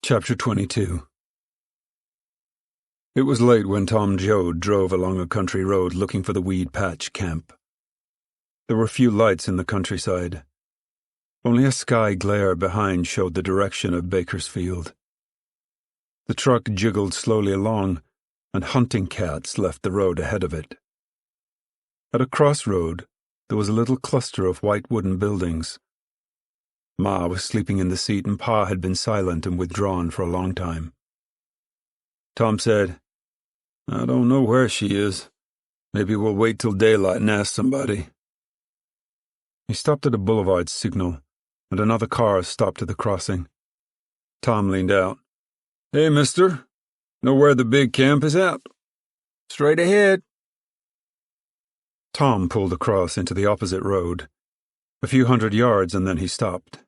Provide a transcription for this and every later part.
Chapter 22. It was late when Tom Joad drove along a country road looking for the Weed Patch camp. There were few lights in the countryside. Only a sky glare behind showed the direction of Bakersfield. The truck jiggled slowly along, and hunting cats left the road ahead of it. At a crossroad, there was a little cluster of white wooden buildings. Ma was sleeping in the seat and Pa had been silent and withdrawn for a long time. Tom said, "I don't know where she is. Maybe we'll wait till daylight and ask somebody." He stopped at a boulevard signal, and another car stopped at the crossing. Tom leaned out. "Hey, mister, know where the big camp is at?" "Straight ahead." Tom pulled across into the opposite road, a few hundred yards, and then he stopped.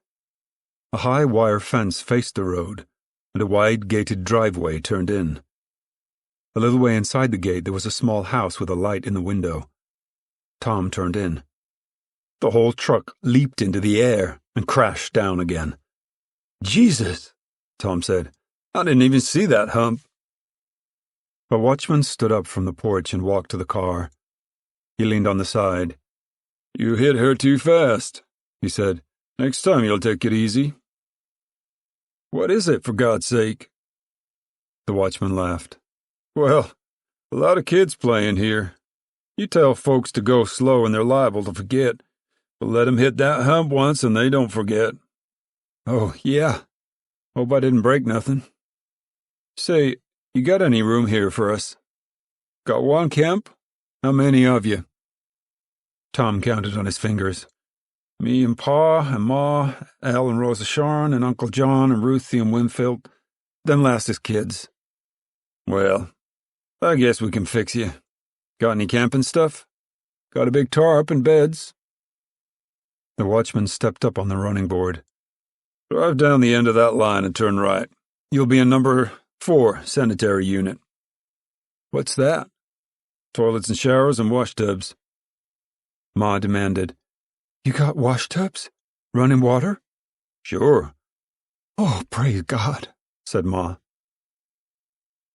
A high wire fence faced the road, and a wide gated driveway turned in. A little way inside the gate there was a small house with a light in the window. Tom turned in. The whole truck leaped into the air and crashed down again. "Jesus," Tom said. "I didn't even see that hump." A watchman stood up from the porch and walked to the car. He leaned on the side. "You hit her too fast," he said. "Next time you'll take it easy." "What is it, for God's sake?" The watchman laughed. "Well, a lot of kids playing here. You tell folks to go slow and they're liable to forget, but let 'em hit that hump once and they don't forget." "Oh, yeah. Hope I didn't break nothing. Say, you got any room here for us?" "Got one camp? How many of you?" Tom counted on his fingers. "Me and Pa and Ma, Al and Rosa Sharn and Uncle John and Ruthie and Winfield. Them last is kids." "Well, I guess we can fix you. Got any camping stuff?" "Got a big tarp and beds." The watchman stepped up on the running board. "Drive down the end of that line and turn right. You'll be in number 4 sanitary unit." "What's that?" "Toilets and showers and wash tubs." Ma demanded, "You got wash tubs? Running water?" "Sure." "Oh, praise God," said Ma.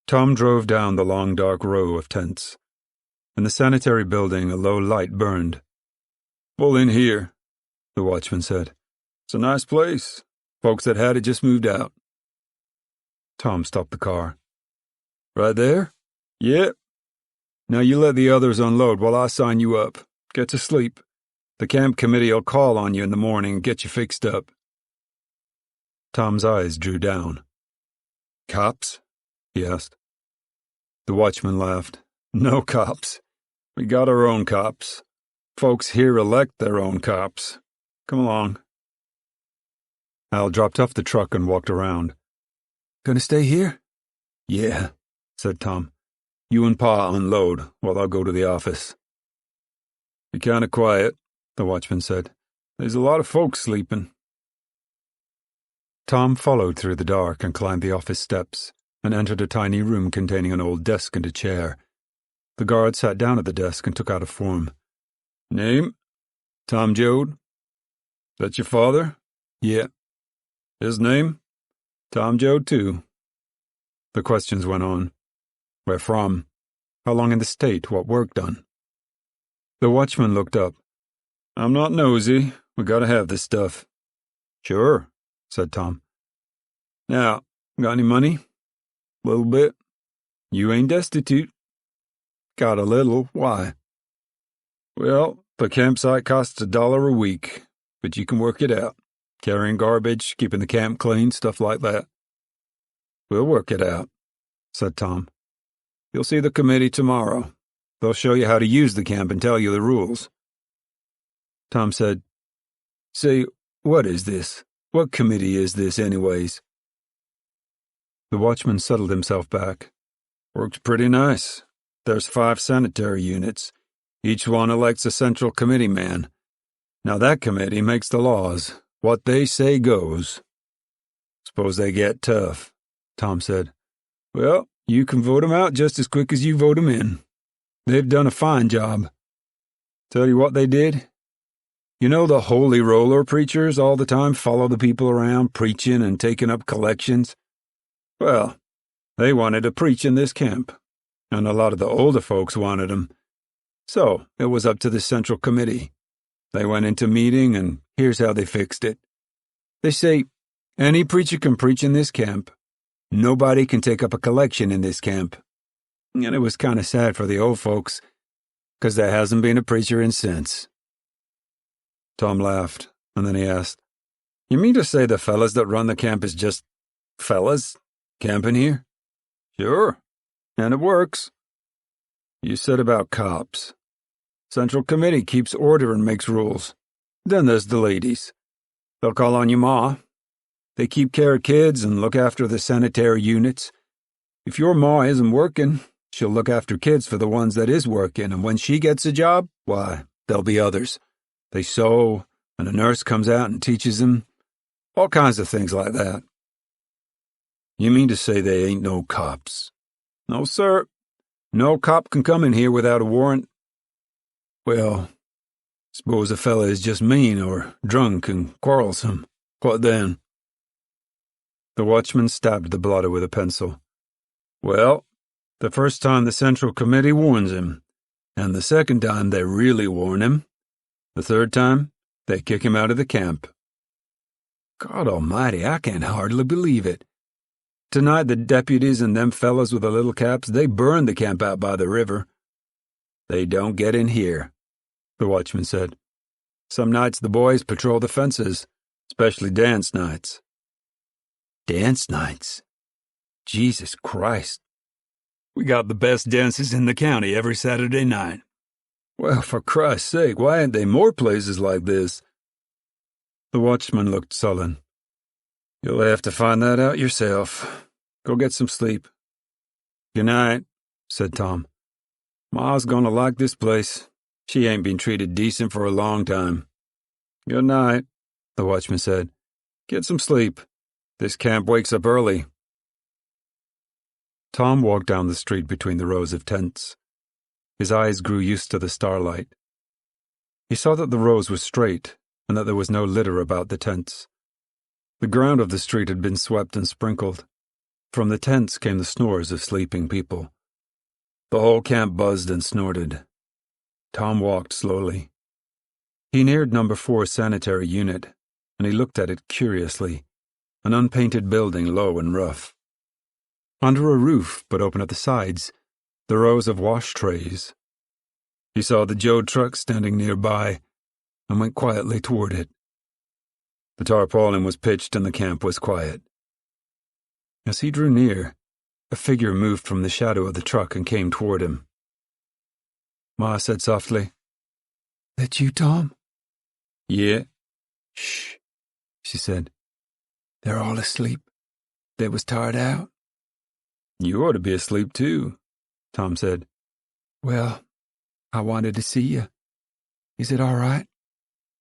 Tom drove down the long dark row of tents. In the sanitary building, a low light burned. "Pull in here," the watchman said. "It's a nice place. Folks that had it just moved out." Tom stopped the car. "Right there?" "Yep. Now you let the others unload while I sign you up. Get to sleep. The camp committee will call on you in the morning and get you fixed up." Tom's eyes drew down. "Cops?" he asked. The watchman laughed. "No cops. We got our own cops. Folks here elect their own cops. Come along." Al dropped off the truck and walked around. "Gonna stay here?" "Yeah," said Tom. "You and Pa unload while I'll go to the office." "Be kind of quiet," the watchman said. "There's a lot of folks sleeping." Tom followed through the dark and climbed the office steps and entered a tiny room containing an old desk and a chair. The guard sat down at the desk and took out a form. "Name?" "Tom Joad." "That's your father?" "Yeah." "His name?" "Tom Joad, too." The questions went on. "Where from? How long in the state? What work done?" The watchman looked up. "I'm not nosy. We gotta have this stuff." "Sure," said Tom. "Now, got any money?" "Little bit." "You ain't destitute." "Got a little. Why?" "Well, the campsite costs $1 a week, but you can work it out. Carrying garbage, keeping the camp clean, stuff like that." "We'll work it out," said Tom. "You'll see the committee tomorrow. They'll show you how to use the camp and tell you the rules." Tom said, "Say, what is this? What committee is this, anyways?" The watchman settled himself back. "Works pretty nice. There's 5 sanitary units. Each one elects a central committee man. Now that committee makes the laws. What they say goes." "Suppose they get tough," Tom said. "Well, you can vote 'em out just as quick as you vote 'em in. They've done a fine job. Tell you what they did? You know the holy roller preachers all the time follow the people around preaching and taking up collections? Well, they wanted to preach in this camp, and a lot of the older folks wanted him. So it was up to the Central Committee. They went into meeting, and here's how they fixed it. They say, any preacher can preach in this camp. Nobody can take up a collection in this camp. And it was kind of sad for the old folks, 'cause there hasn't been a preacher in since. Tom laughed, and then he asked, You mean to say the fellas that run the camp is just fellas camping here? Sure, and it works. You said about cops. Central Committee keeps order and makes rules. Then there's the ladies. They'll call on your ma. They keep care of kids and look after the sanitary units. If your ma isn't working, she'll look after kids for the ones that is working, and when she gets a job, why, there'll be others. They sew, and a nurse comes out and teaches them. All kinds of things like that. You mean to say they ain't no cops? No, sir. No cop can come in here without a warrant. Well, suppose a fella is just mean or drunk and quarrelsome. What then? The watchman stabbed the blotter with a pencil. Well, the first time the Central Committee warns him, and the second time they really warn him. The third time, they kick him out of the camp. God almighty, I can hardly believe it. Tonight the deputies and them fellows with the little caps, they burned the camp out by the river. They don't get in here, the watchman said. Some nights the boys patrol the fences, especially dance nights. Dance nights? Jesus Christ. We got the best dances in the county every Saturday night. Well, for Christ's sake, why ain't there more places like this? The watchman looked sullen. You'll have to find that out yourself. Go get some sleep. Good night, said Tom. Ma's gonna like this place. She ain't been treated decent for a long time. Good night, the watchman said. Get some sleep. This camp wakes up early. Tom walked down the street between the rows of tents. His eyes grew used to the starlight. He saw that the rows were straight and that there was no litter about the tents. The ground of the street had been swept and sprinkled. From the tents came the snores of sleeping people. The whole camp buzzed and snorted. Tom walked slowly. He neared number 4 sanitary unit, and he looked at it curiously, an unpainted building low and rough. Under a roof, but open at the sides, the rows of wash trays. He saw the Joad truck standing nearby, and went quietly toward it. The tarpaulin was pitched and the camp was quiet. As he drew near, a figure moved from the shadow of the truck and came toward him. Ma said softly, That you, Tom? Yeah. Shh, she said. They're all asleep. They was tired out. You ought to be asleep too, Tom said. Well, I wanted to see you. Is it all right?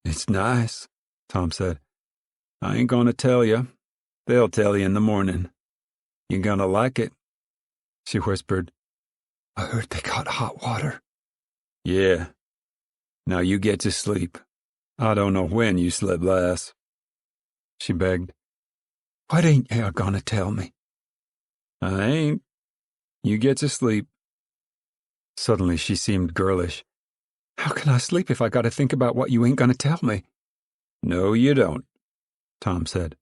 It's nice, Tom said. I ain't gonna tell you. They'll tell you in the morning. You're gonna like it, she whispered. I heard they got hot water. Yeah. Now you get to sleep. I don't know when you slept last. She begged. What ain't you gonna tell me? I ain't. You get to sleep. Suddenly she seemed girlish. How can I sleep if I gotta think about what you ain't gonna tell me? No, you don't, Tom said.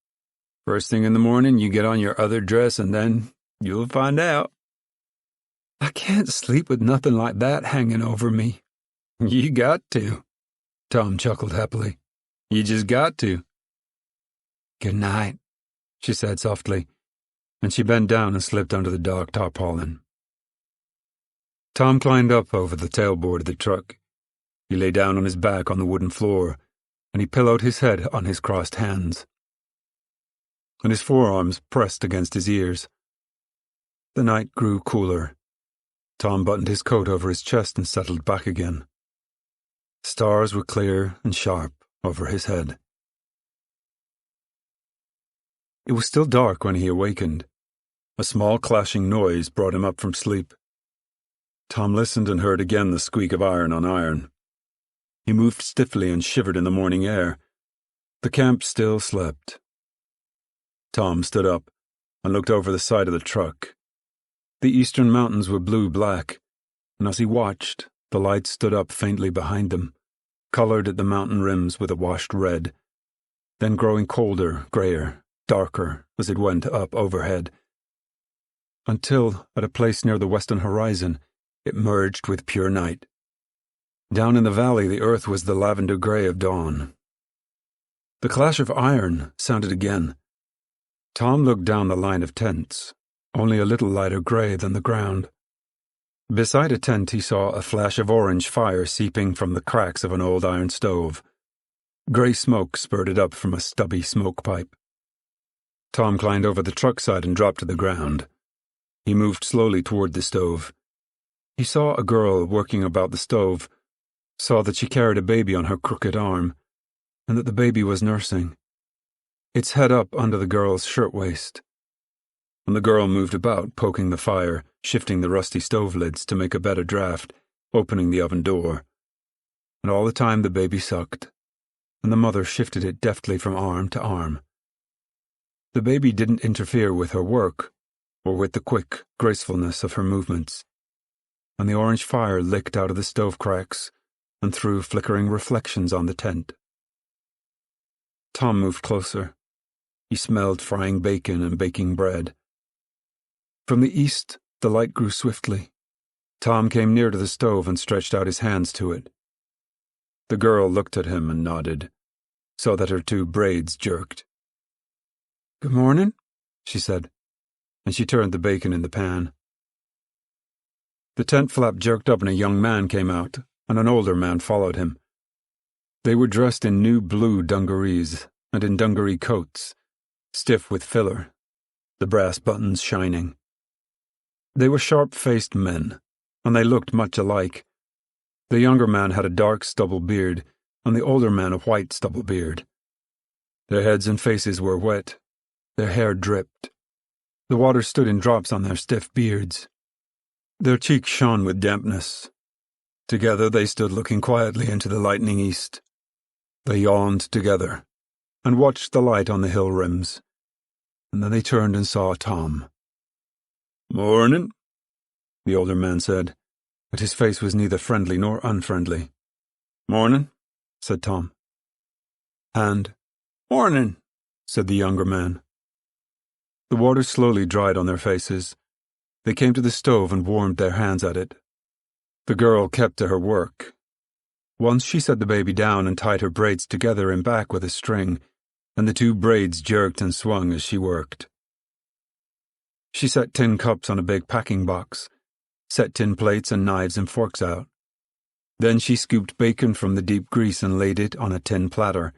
First thing in the morning, you get on your other dress and then you'll find out. I can't sleep with nothing like that hanging over me. You got to, Tom chuckled happily. You just got to. Good night, she said softly, and she bent down and slipped under the dark tarpaulin. Tom climbed up over the tailboard of the truck. He lay down on his back on the wooden floor, and he pillowed his head on his crossed hands. And his forearms pressed against his ears. The night grew cooler. Tom buttoned his coat over his chest and settled back again. Stars were clear and sharp over his head. It was still dark when he awakened. A small clashing noise brought him up from sleep. Tom listened and heard again the squeak of iron on iron. He moved stiffly and shivered in the morning air. The camp still slept. Tom stood up, and looked over the side of the truck. The eastern mountains were blue-black, and as he watched, the light stood up faintly behind them, colored at the mountain rims with a washed red, then growing colder, grayer, darker as it went up overhead, until, at a place near the western horizon, it merged with pure night. Down in the valley, the earth was the lavender gray of dawn. The clash of iron sounded again. Tom looked down the line of tents, only a little lighter gray than the ground. Beside a tent he saw a flash of orange fire seeping from the cracks of an old iron stove. Gray smoke spurted up from a stubby smoke pipe. Tom climbed over the truck side and dropped to the ground. He moved slowly toward the stove. He saw a girl working about the stove, saw that she carried a baby on her crooked arm, and that the baby was nursing, its head up under the girl's shirtwaist. And the girl moved about, poking the fire, shifting the rusty stove lids to make a better draft, opening the oven door. And all the time the baby sucked, and the mother shifted it deftly from arm to arm. The baby didn't interfere with her work, or with the quick gracefulness of her movements, and the orange fire licked out of the stove cracks and threw flickering reflections on the tent. Tom moved closer. He smelled frying bacon and baking bread. From the east, the light grew swiftly. Tom came near to the stove and stretched out his hands to it. The girl looked at him and nodded, saw that her two braids jerked. "Good morning," she said, and she turned the bacon in the pan. The tent flap jerked up and a young man came out, and an older man followed him. They were dressed in new blue dungarees and in dungaree coats, stiff with filler, the brass buttons shining. They were sharp-faced men, and they looked much alike. The younger man had a dark stubble beard, and the older man a white stubble beard. Their heads and faces were wet. Their hair dripped. The water stood in drops on their stiff beards. Their cheeks shone with dampness. Together they stood looking quietly into the lightening east. They yawned together, and watched the light on the hill rims, and then they turned and saw Tom. "Morning," the older man said, but his face was neither friendly nor unfriendly. "Morning," said Tom. And, "Morning," said the younger man. The water slowly dried on their faces. They came to the stove and warmed their hands at it. The girl kept to her work. Once she set the baby down and tied her braids together in back with a string, and the two braids jerked and swung as she worked. She set tin cups on a big packing box, set tin plates and knives and forks out. Then she scooped bacon from the deep grease and laid it on a tin platter,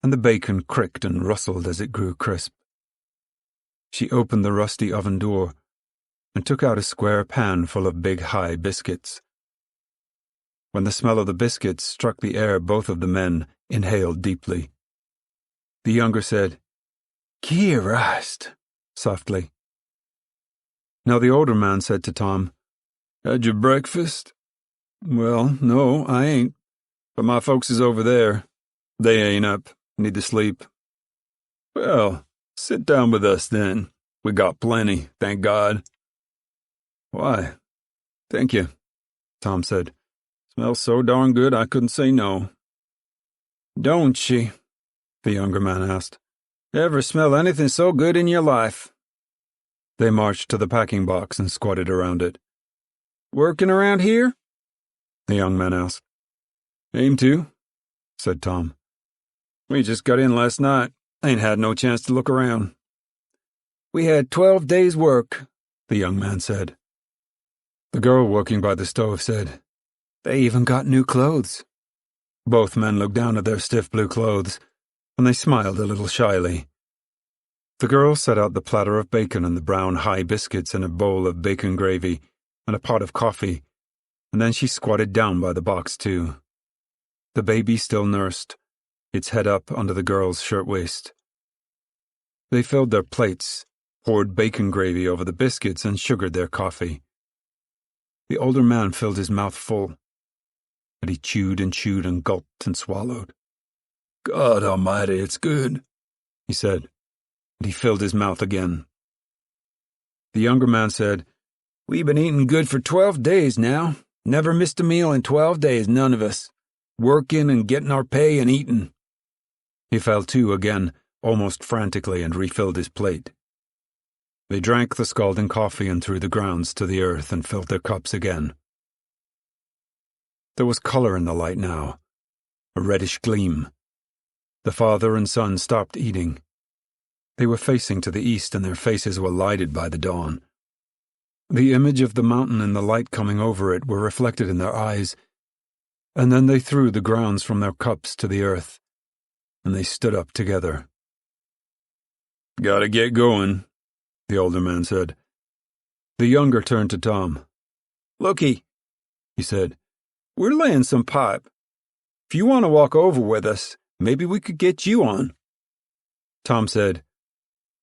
and the bacon cricked and rustled as it grew crisp. She opened the rusty oven door and took out a square pan full of big high biscuits. When the smell of the biscuits struck the air, both of the men inhaled deeply. The younger said, "Kirast," softly. Now the older man said to Tom, "Had your breakfast?" "Well, no, I ain't. But my folks is over there. They ain't up. Need to sleep." "Well, sit down with us then. We got plenty, thank God." "Why, thank you," Tom said. "Smells so darn good I couldn't say no." "Don't she?" the younger man asked. "Ever smell anything so good in your life?" They marched to the packing box and squatted around it. "Working around here?" the young man asked. "Aim to," said Tom. "We just got in last night. Ain't had no chance to look around." "We had 12 days' work," the young man said. The girl working by the stove said, "They even got new clothes." Both men looked down at their stiff blue clothes, and they smiled a little shyly. The girl set out the platter of bacon and the brown high biscuits and a bowl of bacon gravy and a pot of coffee, and then she squatted down by the box too. The baby still nursed, its head up under the girl's shirtwaist. They filled their plates, poured bacon gravy over the biscuits, and sugared their coffee. The older man filled his mouth full, but he chewed and gulped and swallowed. "God Almighty, it's good," he said, and he filled his mouth again. The younger man said, "We've been eating good for 12 days now. Never missed a meal in 12 days, none of us. Working and getting our pay and eating." He fell to again, almost frantically, and refilled his plate. They drank the scalding coffee and threw the grounds to the earth and filled their cups again. There was color in the light now, a reddish gleam. The father and son stopped eating. They were facing to the east, and their faces were lighted by the dawn. The image of the mountain and the light coming over it were reflected in their eyes, and then they threw the grounds from their cups to the earth, and they stood up together. "Gotta get going," the older man said. The younger turned to Tom. "Looky," he said. "we're laying some pipe. If you want to walk over with us, maybe we could get you on." Tom said,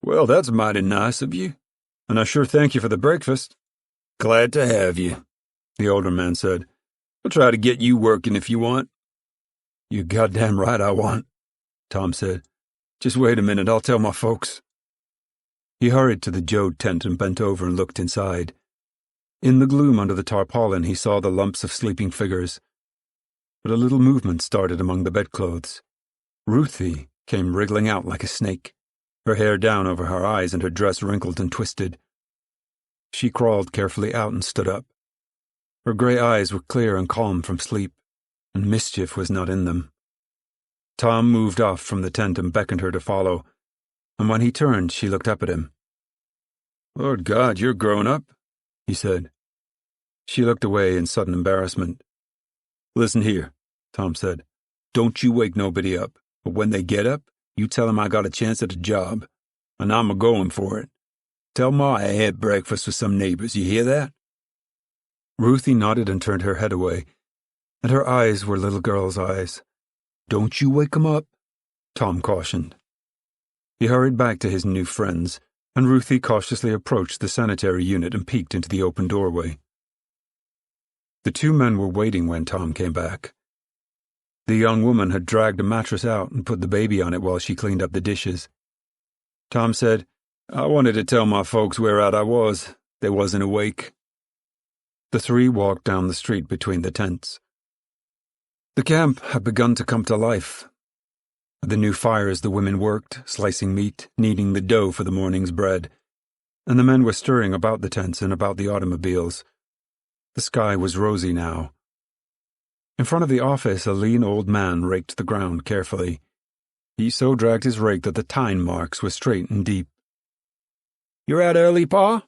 "Well, that's mighty nice of you, and I sure thank you for the breakfast." "Glad to have you," the older man said. "I'll try to get you working if you want." "You goddamn right I want," Tom said. "Just wait a minute, I'll tell my folks." He hurried to the Joad tent and bent over and looked inside. In the gloom under the tarpaulin he saw the lumps of sleeping figures. But a little movement started among the bedclothes. Ruthie came wriggling out like a snake, her hair down over her eyes and her dress wrinkled and twisted. She crawled carefully out and stood up. Her grey eyes were clear and calm from sleep, and mischief was not in them. Tom moved off from the tent and beckoned her to follow, and when he turned she looked up at him. "Lord God, you're grown up," he said. She looked away in sudden embarrassment. "Listen here," Tom said. "Don't you wake nobody up, but when they get up, you tell 'em I got a chance at a job, and I'm a-going for it. Tell Ma I had breakfast with some neighbors, you hear that?" Ruthie nodded and turned her head away, and her eyes were little girl's eyes. "Don't you wake 'em up," Tom cautioned. He hurried back to his new friends, and Ruthie cautiously approached the sanitary unit and peeked into the open doorway. The two men were waiting when Tom came back. The young woman had dragged a mattress out and put the baby on it while she cleaned up the dishes. Tom said, "I wanted to tell my folks where out I was. They wasn't awake." The three walked down the street between the tents. The camp had begun to come to life. At the new fires the women worked, slicing meat, kneading the dough for the morning's bread, and the men were stirring about the tents and about the automobiles. The sky was rosy now. In front of the office a lean old man raked the ground carefully. He so dragged his rake that the tine marks were straight and deep. "You're out early, Pa?"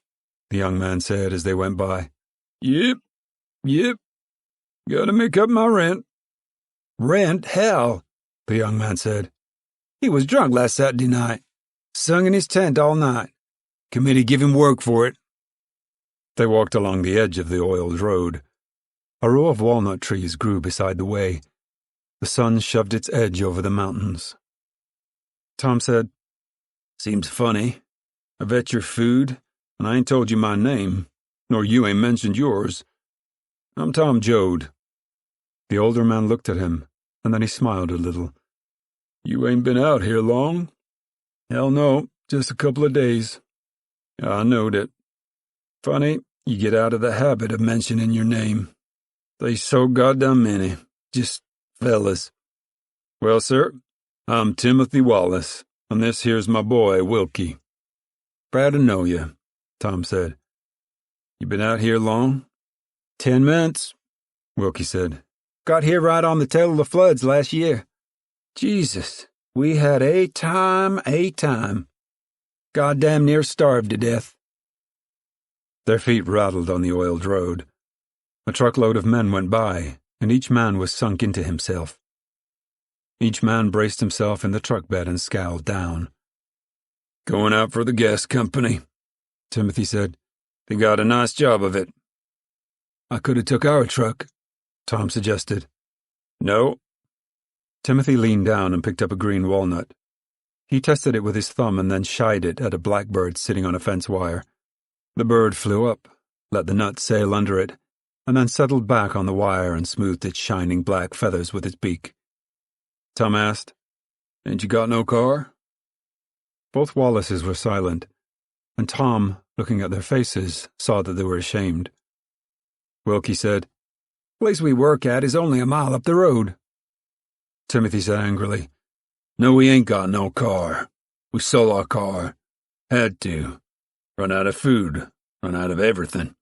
the young man said as they went by. Yep. Gotta make up my rent." "Rent, hell," the young man said. "He was drunk last Saturday night. Sung in his tent all night. Committee give him work for it." They walked along the edge of the oiled road. A row of walnut trees grew beside the way. The sun shoved its edge over the mountains. Tom said, "Seems funny. I've et your food, and I ain't told you my name, nor you ain't mentioned yours. I'm Tom Joad." The older man looked at him, and then he smiled a little. "You ain't been out here long?" "Hell no, just a couple of days." "I knowed it. Funny, you get out of the habit of mentioning your name. They's so goddamn many. Just fellas. Well, sir, I'm Timothy Wallace, and this here's my boy, Wilkie." "Proud to know you," Tom said. "You been out here long?" 10 minutes, Wilkie said. "Got here right on the tail of the floods last year. Jesus, we had a time. Goddamn near starved to death." Their feet rattled on the oiled road. A truckload of men went by, and each man was sunk into himself. Each man braced himself in the truck bed and scowled down. "Going out for the gas company," Timothy said. "They got a nice job of it." "I could have took our truck," Tom suggested. "No." Timothy leaned down and picked up a green walnut. He tested it with his thumb and then shied it at a blackbird sitting on a fence wire. The bird flew up, let the nut sail under it, and then settled back on the wire and smoothed its shining black feathers with its beak. Tom asked, "Ain't you got no car?" Both Wallaces were silent, and Tom looking at their faces, saw that they were ashamed. Wilkie said, "Place we work at is only a mile up the road." Timothy said angrily, "No, we ain't got no car. We sold our car. Had to. Run out of food. Run out of everything.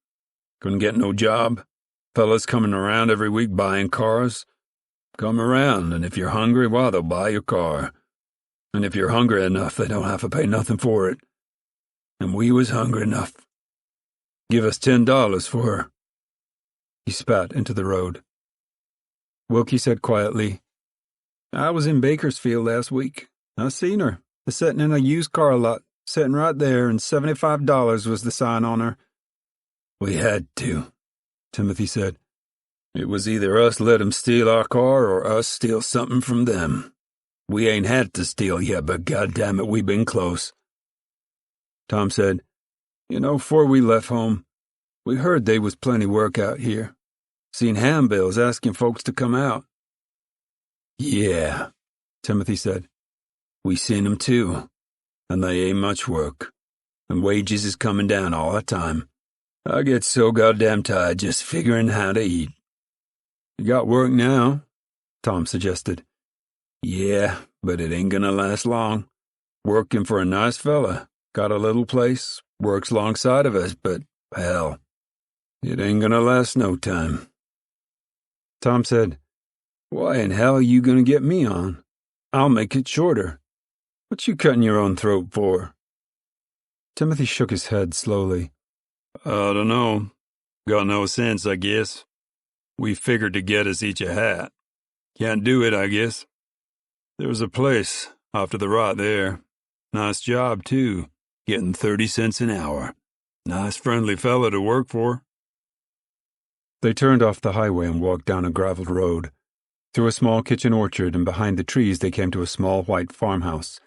Couldn't get no job. Fellas coming around every week buying cars. Come around, and if you're hungry, well, they'll buy your car. And if you're hungry enough, they don't have to pay nothing for it. And we was hungry enough. Give us $10 for her." He spat into the road. Wilkie said quietly, "I was in Bakersfield last week. I seen her. Sitting in a used car lot, sitting right there, and $75 was the sign on her." "We had to," Timothy said. "It was either us let 'em steal our car or us steal something from them. We ain't had to steal yet, but goddamn it, we been close." Tom said, "Before we left home, we heard they was plenty work out here. Seen handbills asking folks to come out." "Yeah," Timothy said. "We seen 'em too, and they ain't much work, and wages is coming down all the time. I get so goddamn tired just figuring how to eat." "You got work now?" Tom suggested. "Yeah, but it ain't gonna last long. Working for a nice fella. Got a little place, works alongside of us, but, hell, it ain't gonna last no time." Tom said, "Why in hell are you gonna get me on? I'll make it shorter. What you cutting your own throat for?" Timothy shook his head slowly. "I don't know. Got no sense, I guess. We figured to get us each a hat. Can't do it, I guess. There's a place off to the right there. Nice job, too. Getting 30 cents an hour. Nice friendly fella to work for." They turned off the highway and walked down a graveled road. Through a small kitchen orchard, and behind the trees they came to a small white farmhouse,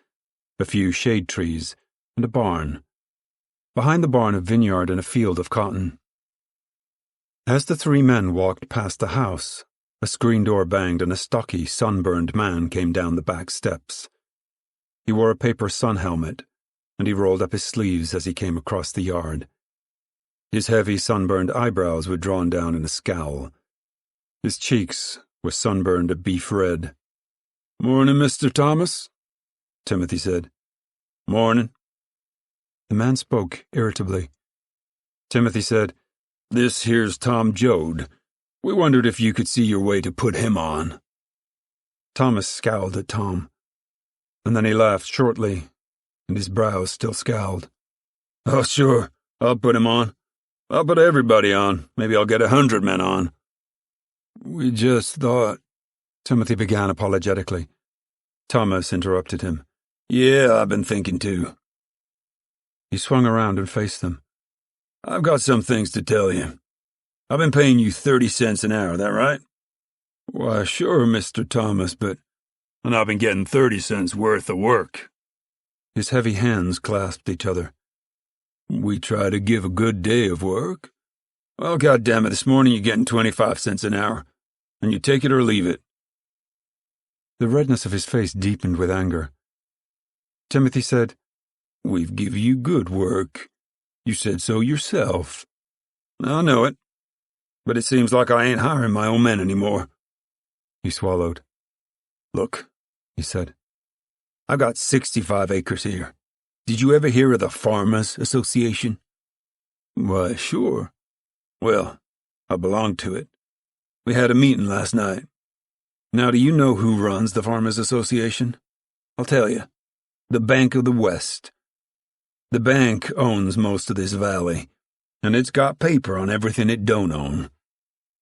a few shade trees, and a barn. Behind the barn, a vineyard and a field of cotton. As the three men walked past the house, a screen door banged and a stocky, sunburned man came down the back steps. He wore a paper sun helmet, and he rolled up his sleeves as he came across the yard. His heavy, sunburned eyebrows were drawn down in a scowl. His cheeks were sunburned a beef red. "Morning, Mr. Thomas," Timothy said. "Morning." The man spoke irritably. Timothy said, "This here's Tom Joad. We wondered if you could see your way to put him on." Thomas scowled at Tom, and then he laughed shortly, and his brows still scowled. "Oh, sure, I'll put him on. I'll put everybody on. Maybe I'll get 100 men on." "We just thought," Timothy began apologetically. Thomas interrupted him. "Yeah, I've been thinking too." He swung around and faced them. "I've got some things to tell you. I've been paying you 30 cents an hour, that right?" "Why, sure, Mr. Thomas, but—" "And I've been getting 30 cents worth of work." His heavy hands clasped each other. "We try to give a good day of work. Well, goddammit, this morning you're getting 25 cents an hour, and you take it or leave it." The redness of his face deepened with anger. Timothy said, "We've give you good work. You said so yourself." "I know it, but it seems like I ain't hiring my own men anymore." He swallowed. "Look," he said, "I've got 65 acres here. Did you ever hear of the Farmers Association?" "Why, sure." "Well, I belong to it. We had a meeting last night. Now, do you know who runs the Farmers Association? I'll tell you. The Bank of the West. The bank owns most of this valley, and it's got paper on everything it don't own.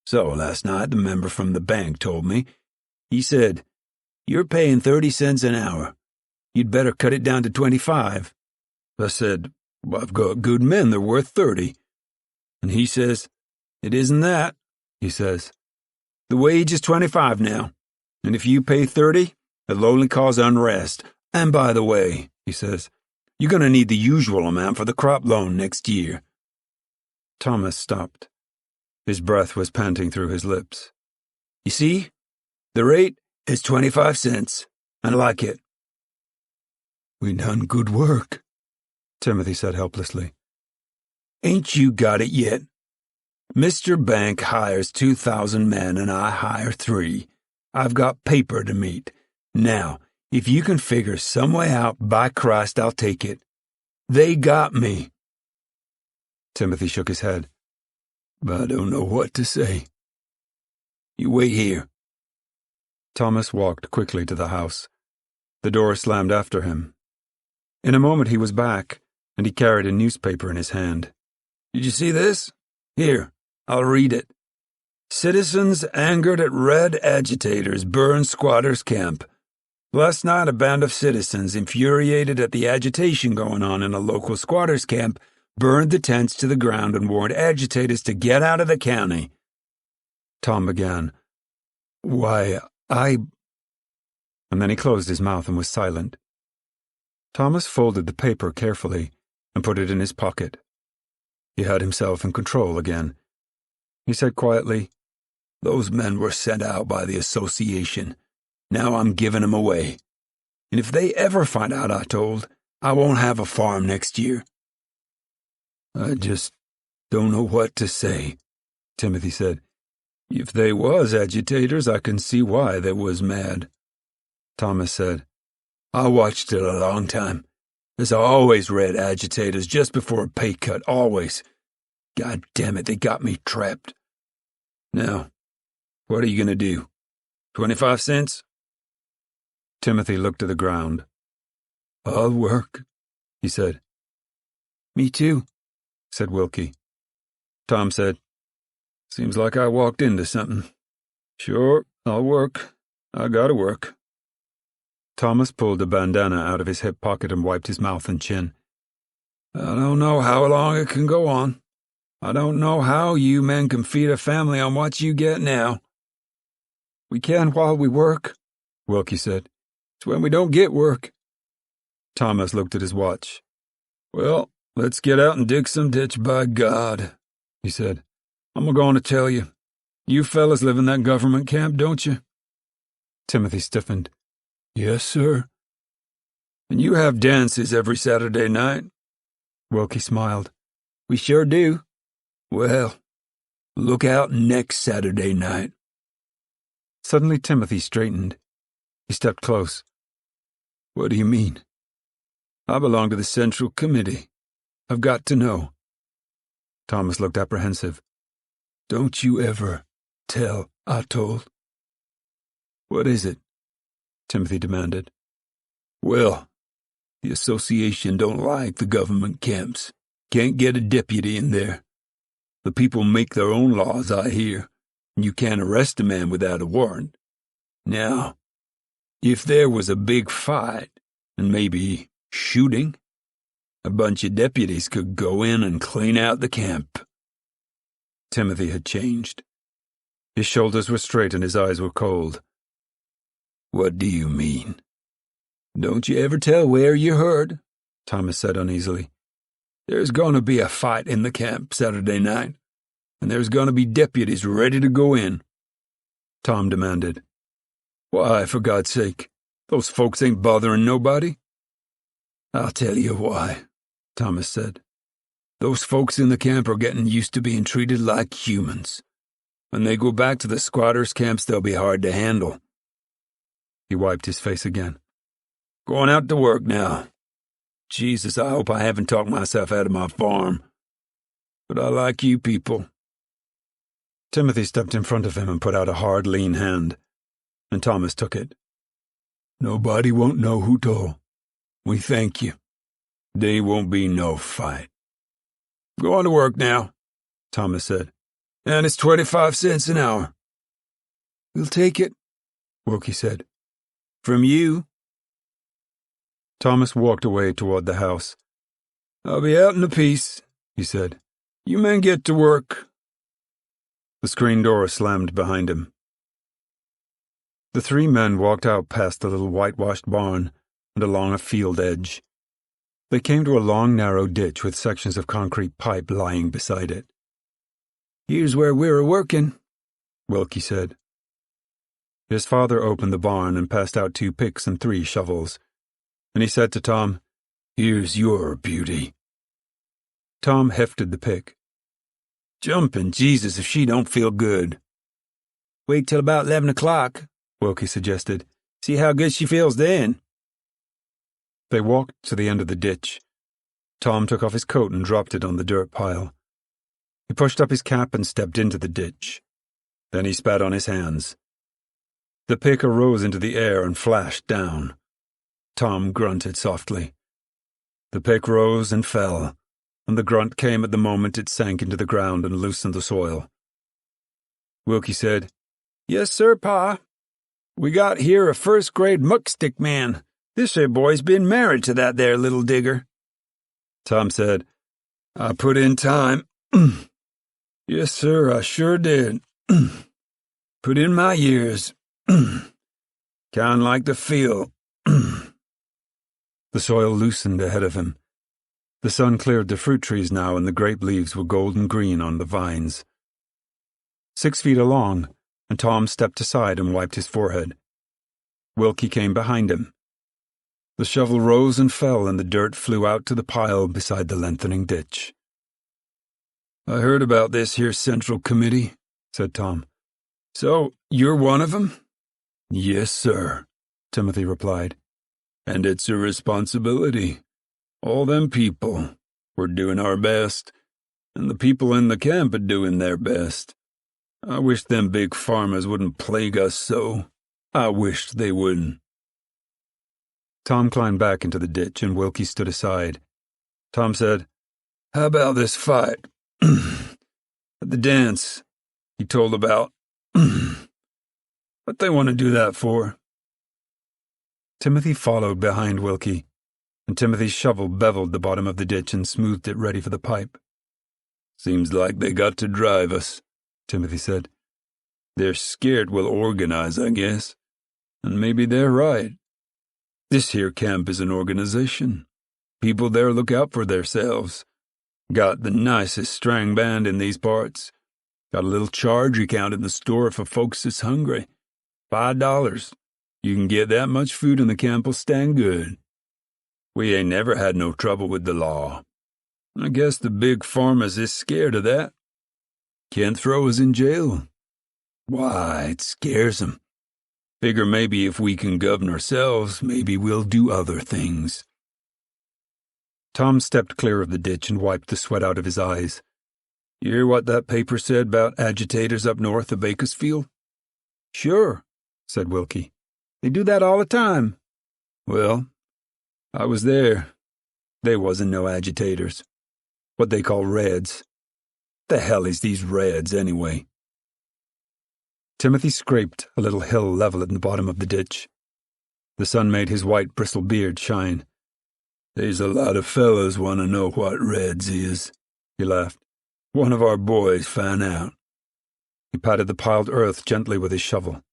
So last night the member from the bank told me. He said, 'You're paying 30 cents an hour. You'd better cut it down to 25. I said, "Well, I've got good men, they're worth 30. And he says, "It isn't that," he says. "The wage is 25 now, and if you pay 30, it'll only cause unrest. And by the way," he says, "you're going to need the usual amount for the crop loan next year." Thomas stopped. His breath was panting through his lips. "You see, the rate is 25 cents, and I like it." "We done good work," Timothy said helplessly. Ain't you got it yet? Mr. Bank hires 2,000 men and I hire 3. I've got paper to meet. Now, if you can figure some way out, by Christ, I'll take it. They got me." Timothy shook his head. "I don't know what to say. You wait here." Thomas walked quickly to the house. The door slammed after him. In a moment he was back, and he carried a newspaper in his hand. "Did you see this? Here, I'll read it. Citizens angered at red agitators burn squatters' camp. Last night, a band of citizens, infuriated at the agitation going on in a local squatters' camp, burned the tents to the ground and warned agitators to get out of the county." Tom began. "Why, And then he closed his mouth and was silent. Thomas folded the paper carefully and put it in his pocket. He had himself in control again. He said quietly, "Those men were sent out by the association. Now I'm giving 'em away. And if they ever find out I told, I won't have a farm next year." "I just don't know what to say," Timothy said. "If they was agitators, I can see why they was mad." Thomas said, "I watched it a long time. There's always red agitators just before a pay cut, always. God damn it, they got me trapped. Now, what are you going to do? 25 cents? Timothy looked to the ground. "I'll work," he said. "Me too," said Wilkie. Tom said, "Seems like I walked into something. Sure, I'll work. I gotta work." Thomas pulled a bandana out of his hip pocket and wiped his mouth and chin. "I don't know how long it can go on. I don't know how you men can feed a family on what you get now." "We can while we work," Wilkie said. "It's when we don't get work." Thomas looked at his watch. "Well, let's get out and dig some ditch, by God," he said. "I'm going to tell you. You fellas live in that government camp, don't you?" Timothy stiffened. "Yes, sir." "And you have dances every Saturday night?" Wilkie smiled. "We sure do." "Well, look out next Saturday night." Suddenly Timothy straightened. He stepped close. "What do you mean?" "I belong to the Central Committee. I've got to know." Thomas looked apprehensive. "Don't you ever tell I told." "What is it?" Timothy demanded. "Well, the association don't like the government camps. Can't get a deputy in there. The people make their own laws, I hear, and you can't arrest a man without a warrant. Now, if there was a big fight, and maybe shooting, a bunch of deputies could go in and clean out the camp." Timothy had changed. His shoulders were straight and his eyes were cold. "What do you mean?" "Don't you ever tell where you heard," Thomas said uneasily. "There's going to be a fight in the camp Saturday night, and there's going to be deputies ready to go in." Tom demanded. "Why, for God's sake? Those folks ain't bothering nobody." "I'll tell you why," Thomas said. "Those folks in the camp are getting used to being treated like humans. When they go back to the squatters' camps, they'll be hard to handle." He wiped his face again. "Going out to work now. Jesus, I hope I haven't talked myself out of my farm. But I like you people." Timothy stepped in front of him and put out a hard, lean hand, and Thomas took it. "Nobody won't know who told. We thank you. There won't be no fight. Go on to work now," Thomas said. "And it's 25 cents an hour." "We'll take it," Wilkie said. "From you." Thomas walked away toward the house. "I'll be out in a piece," he said. "You men get to work." The screen door slammed behind him. The 3 men walked out past the little whitewashed barn and along a field edge. They came to a long, narrow ditch with sections of concrete pipe lying beside it. "Here's where we're working," Wilkie said. His father opened the barn and passed out 2 picks and 3 shovels, and he said to Tom, "Here's your beauty." Tom hefted the pick. Jumpin' Jesus if she don't feel good. Wait till about 11 o'clock, Wilkie suggested. See how good she feels then. They walked to the end of the ditch. Tom took off his coat and dropped it on the dirt pile. He pushed up his cap and stepped into the ditch. Then he spat on his hands. The pick arose into the air and flashed down. Tom grunted softly. The pick rose and fell, and the grunt came at the moment it sank into the ground and loosened the soil. Wilkie said, "Yes, sir, Pa. We got here a first-grade muckstick man. This here boy's been married to that there little digger." Tom said, "I put in time." "Yes, sir, I sure did. Put in my years. Kinda like to feel." The soil loosened ahead of him. The sun cleared the fruit trees now, and the grape leaves were golden green on the vines. 6 feet along, and Tom stepped aside and wiped his forehead. Wilkie came behind him. The shovel rose and fell, and the dirt flew out to the pile beside the lengthening ditch. "I heard about this here Central Committee," said Tom. "So, you're one of 'em?" "Yes, sir," Timothy replied. "And it's a responsibility. All them people, we're doing our best, and the people in the camp are doing their best. I wish them big farmers wouldn't plague us so. I wish they wouldn't." Tom climbed back into the ditch, and Wilkie stood aside. Tom said, "How about this fight? At the dance he told about. What they want to do that for?" Timothy followed behind Wilkie, and Timothy's shovel beveled the bottom of the ditch and smoothed it ready for the pipe. "Seems like they got to drive us," Timothy said. "They're scared we'll organize, I guess. And maybe they're right. This here camp is an organization. People there look out for theirselves. Got the nicest string band in these parts. Got a little charge account in the store for folks that's hungry. $5. You can get that much food and the camp will stand good. We ain't never had no trouble with the law. I guess the big farmers is scared of that. Can't throw us in jail. Why, it scares 'em. Figure maybe if we can govern ourselves, maybe we'll do other things." Tom stepped clear of the ditch and wiped the sweat out of his eyes. "You hear what that paper said about agitators up north of Bakersfield?" "Sure," said Wilkie. "They do that all the time." "Well, I was there. They wasn't no agitators. What they call Reds. The hell is these Reds, anyway?" Timothy scraped a little hill level in the bottom of the ditch. The sun made his white bristle beard shine. "There's a lot of fellas want to know what Reds is," he laughed. "One of our boys found out." He patted the piled earth gently with his shovel.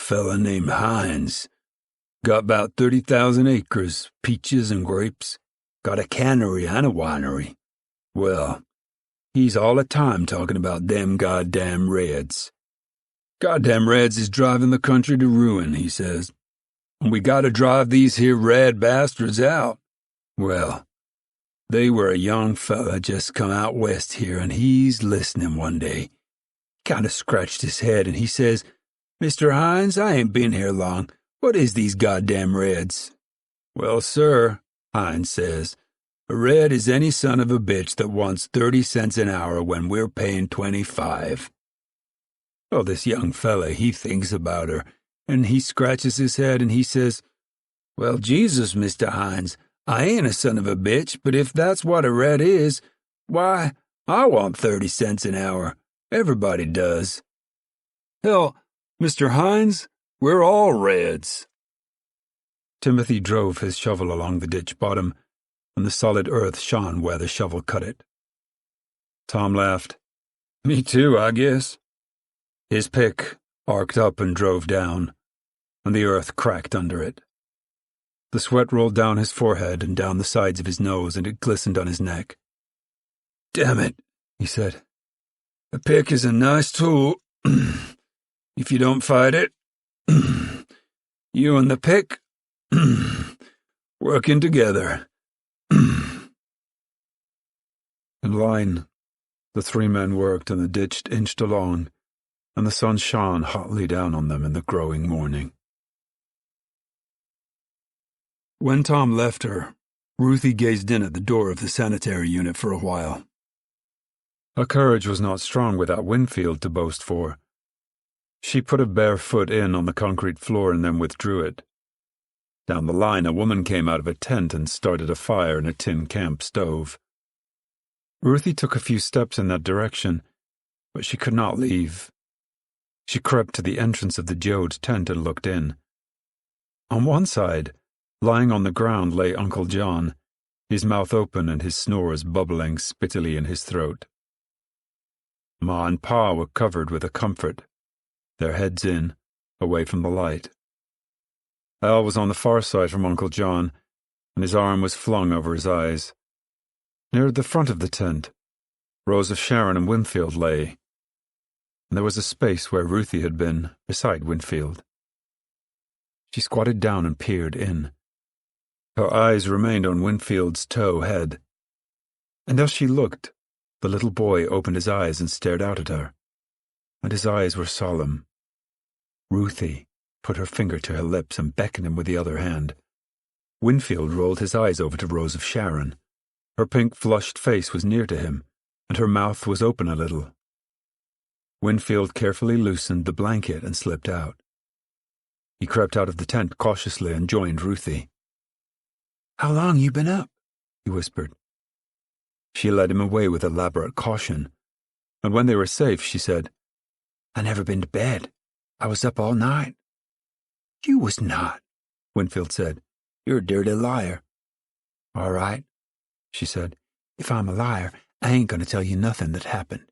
"Fella named Hines. Got about 30,000 acres, peaches and grapes. Got a cannery and a winery. Well, he's all the time talking about them goddamn Reds. Goddamn Reds is driving the country to ruin, he says. And we gotta drive these here red bastards out. Well, they were a young fella just come out west here, and he's listening one day. Kinda scratched his head, and he says, 'Mr. Hines, I ain't been here long. What is these goddamn Reds?' 'Well, sir,' Hines says, 'a Red is any son of a bitch that wants 30 cents an hour when we're paying 25. Well, this young fella, he thinks about her, and he scratches his head, and he says, 'Well, Jesus, Mr. Hines, I ain't a son of a bitch, but if that's what a Red is, why, I want 30 cents an hour. Everybody does.' Hell, Mr. Hines, we're all Reds." Timothy drove his shovel along the ditch bottom, and the solid earth shone where the shovel cut it. Tom laughed. "Me too, I guess." His pick arced up and drove down, and the earth cracked under it. The sweat rolled down his forehead and down the sides of his nose, and it glistened on his neck. "Damn it," he said. "A pick is a nice tool. If you don't fight it, you and the pick working together." In line, the three men worked and the ditch inched along, and the sun shone hotly down on them in the growing morning. When Tom left her, Ruthie gazed in at the door of the sanitary unit for a while. Her courage was not strong without Winfield to boast for. She put a bare foot in on the concrete floor and then withdrew it. Down the line, a woman came out of a tent and started a fire in a tin camp stove. Ruthie took a few steps in that direction, but she could not leave. She crept to the entrance of the Joad tent and looked in. On one side, lying on the ground, lay Uncle John, his mouth open and his snores bubbling spittily in his throat. Ma and Pa were covered with a comfort, their heads in, away from the light. Al was on the far side from Uncle John, and his arm was flung over his eyes. Near the front of the tent, rows of Sharon and Winfield lay, and there was a space where Ruthie had been, beside Winfield. She squatted down and peered in. Her eyes remained on Winfield's tow head, and as she looked, the little boy opened his eyes and stared out at her, and his eyes were solemn. Ruthie put her finger to her lips and beckoned him with the other hand. Winfield rolled his eyes over to Rose of Sharon. Her pink flushed face was near to him, and her mouth was open a little. Winfield carefully loosened the blanket and slipped out. He crept out of the tent cautiously and joined Ruthie. "How long you been up?" he whispered. She led him away with elaborate caution, and when they were safe, she said, "I never been to bed. I was up all night." "You was not," Winfield said. "You're a dirty liar." "All right," she said. "If I'm a liar, I ain't going to tell you nothing that happened.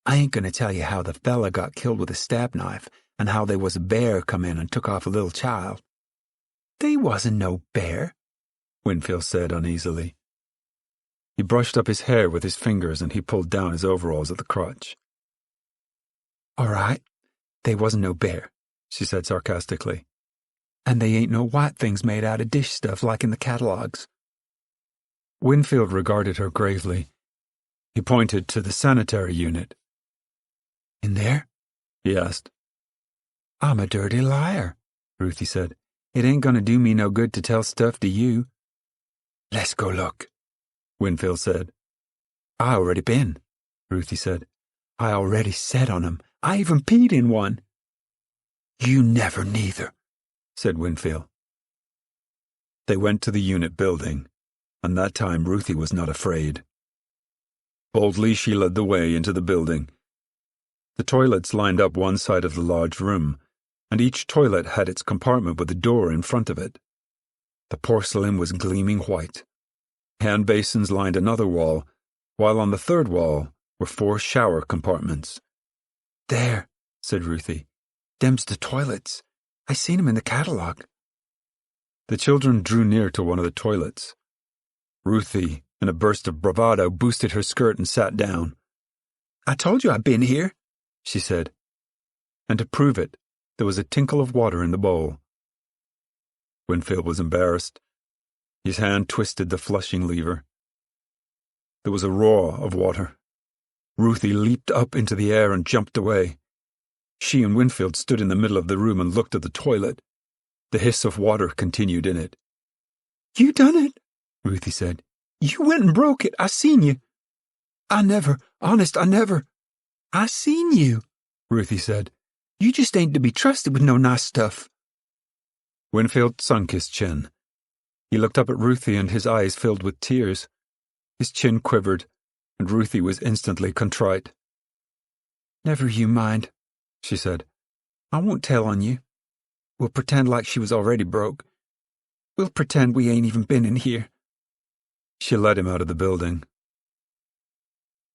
I ain't going to tell you how the fella got killed with a stab knife and how there was a bear come in and took off a little child." "They wasn't no bear," Winfield said uneasily. He brushed up his hair with his fingers and he pulled down his overalls at the crotch. "All right, they wasn't no bear," she said sarcastically. "And they ain't no white things made out of dish stuff like in the catalogs." Winfield regarded her gravely. He pointed to the sanitary unit. "In there?" he asked. "I'm a dirty liar," Ruthie said. "It ain't going to do me no good to tell stuff to you." "Let's go look," Winfield said. "I already been," Ruthie said. "I already sat on 'em. I even peed in one." "You never neither," said Winfield. They went to the unit building, and that time Ruthie was not afraid. Boldly she led the way into the building. The toilets lined up one side of the large room, and each toilet had its compartment with a door in front of it. The porcelain was gleaming white. Hand basins lined another wall, while on the third wall were 4 shower compartments. "There," said Ruthie. "Them's the toilets. I seen 'em in the catalog." The children drew near to one of the toilets. Ruthie, in a burst of bravado, boosted her skirt and sat down. "I told you I'd been here," she said. And to prove it, there was a tinkle of water in the bowl. Winfield was embarrassed. His hand twisted the flushing lever. There was a roar of water. Ruthie leaped up into the air and jumped away. She and Winfield stood in the middle of the room and looked at the toilet. The hiss of water continued in it. "You done it," Ruthie said. "You went and broke it. I seen you." Honest, I never." "I seen you," Ruthie said. "You just ain't to be trusted with no nice stuff." Winfield sunk his chin. He looked up at Ruthie and his eyes filled with tears. His chin quivered, and Ruthie was instantly contrite. "Never you mind," she said. "I won't tell on you. We'll pretend like she was already broke. We'll pretend we ain't even been in here." She led him out of the building.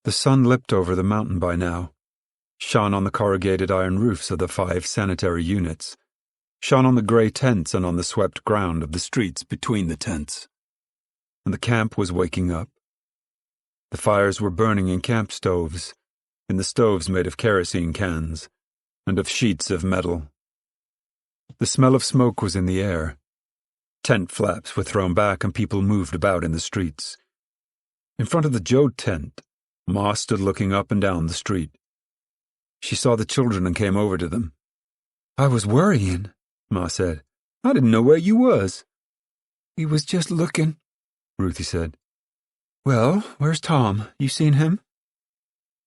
The sun leapt over the mountain by now, shone on the corrugated iron roofs of the 5 sanitary units, shone on the grey tents and on the swept ground of the streets between the tents. And the camp was waking up. The fires were burning in camp stoves, in the stoves made of kerosene cans, and of sheets of metal. The smell of smoke was in the air. Tent flaps were thrown back and people moved about in the streets. In front of the Joad tent, Ma stood looking up and down the street. She saw the children and came over to them. "I was worrying," Ma said. "I didn't know where you was." "We was just looking," Ruthie said. "Well, where's Tom? You seen him?"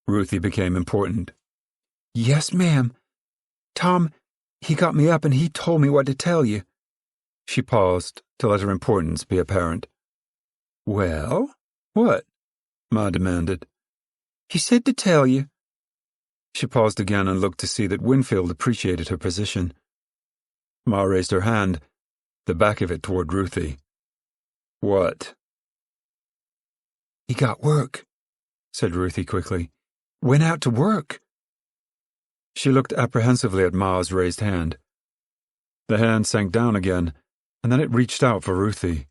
Ruthie became important. "Yes, ma'am. Tom, he got me up and he told me what to tell you." She paused to let her importance be apparent. "Well, what?" Ma demanded. "He said to tell you." She paused again and looked to see that Winfield appreciated her position. Ma raised her hand, the back of it toward Ruthie. "What?" "He got work," said Ruthie quickly. "Went out to work." She looked apprehensively at Ma's raised hand. The hand sank down again, and then it reached out for Ruthie.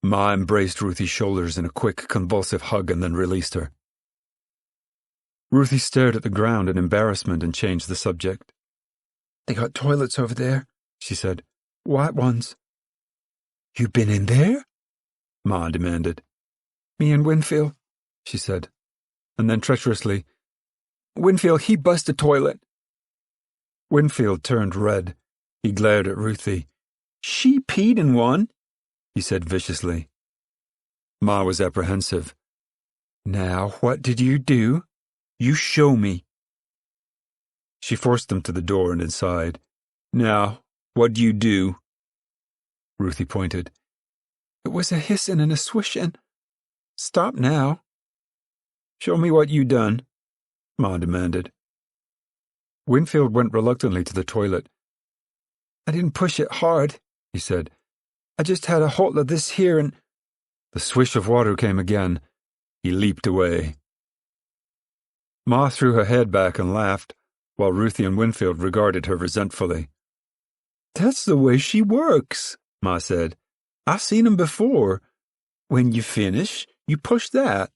Ma embraced Ruthie's shoulders in a quick, convulsive hug and then released her. Ruthie stared at the ground in embarrassment and changed the subject. "They got toilets over there," she said. "White ones." "You been in there?" Ma demanded. "Me and Winfield," she said, and then treacherously, "Winfield, he bust a toilet." Winfield turned red. He glared at Ruthie. "She peed in one," he said viciously. Ma was apprehensive. "Now, what did you do? You show me." She forced them to the door and inside. "Now, what'd you do?" Ruthie pointed. "It was a hissing and a swishing. Stop now." "Show me what you done," Ma demanded. Winfield went reluctantly to the toilet. "I didn't push it hard," he said. "I just had a hold of this here and—" The swish of water came again. He leaped away. Ma threw her head back and laughed, while Ruthie and Winfield regarded her resentfully. "That's the way she works," Ma said. "I've seen 'em before. When you finish, you push that."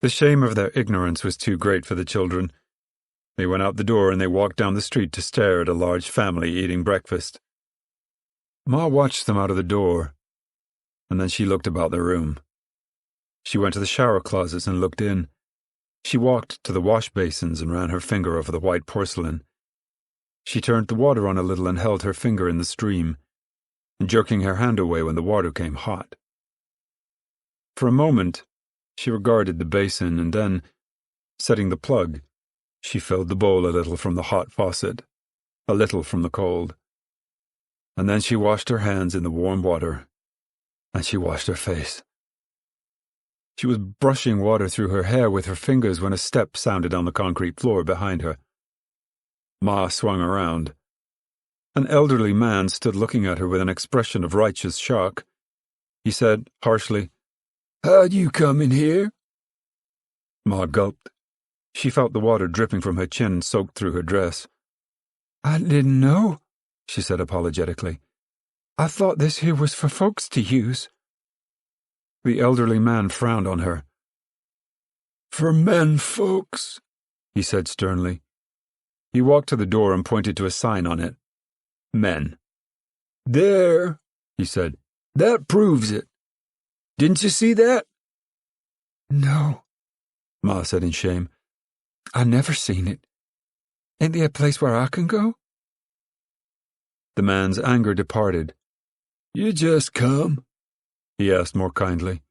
The shame of their ignorance was too great for the children. They went out the door and they walked down the street to stare at a large family eating breakfast. Ma watched them out of the door, and then she looked about the room. She went to the shower closets and looked in. She walked to the wash basins and ran her finger over the white porcelain. She turned the water on a little and held her finger in the stream, jerking her hand away when the water came hot. For a moment, she regarded the basin and then, setting the plug, she filled the bowl a little from the hot faucet, a little from the cold. And then she washed her hands in the warm water, and she washed her face. She was brushing water through her hair with her fingers when a step sounded on the concrete floor behind her. Ma swung around. An elderly man stood looking at her with an expression of righteous shock. He said, harshly, "How'd you come in here?" Ma gulped. She felt the water dripping from her chin soaked through her dress. "I didn't know," she said apologetically. "I thought this here was for folks to use." The elderly man frowned on her. "For men folks," he said sternly. He walked to the door and pointed to a sign on it. Men. "There," he said. "That proves it. Didn't you see that?" "No," Ma said in shame. "I never seen it. Ain't there a place where I can go?" The man's anger departed. "You just come?" he asked more kindly.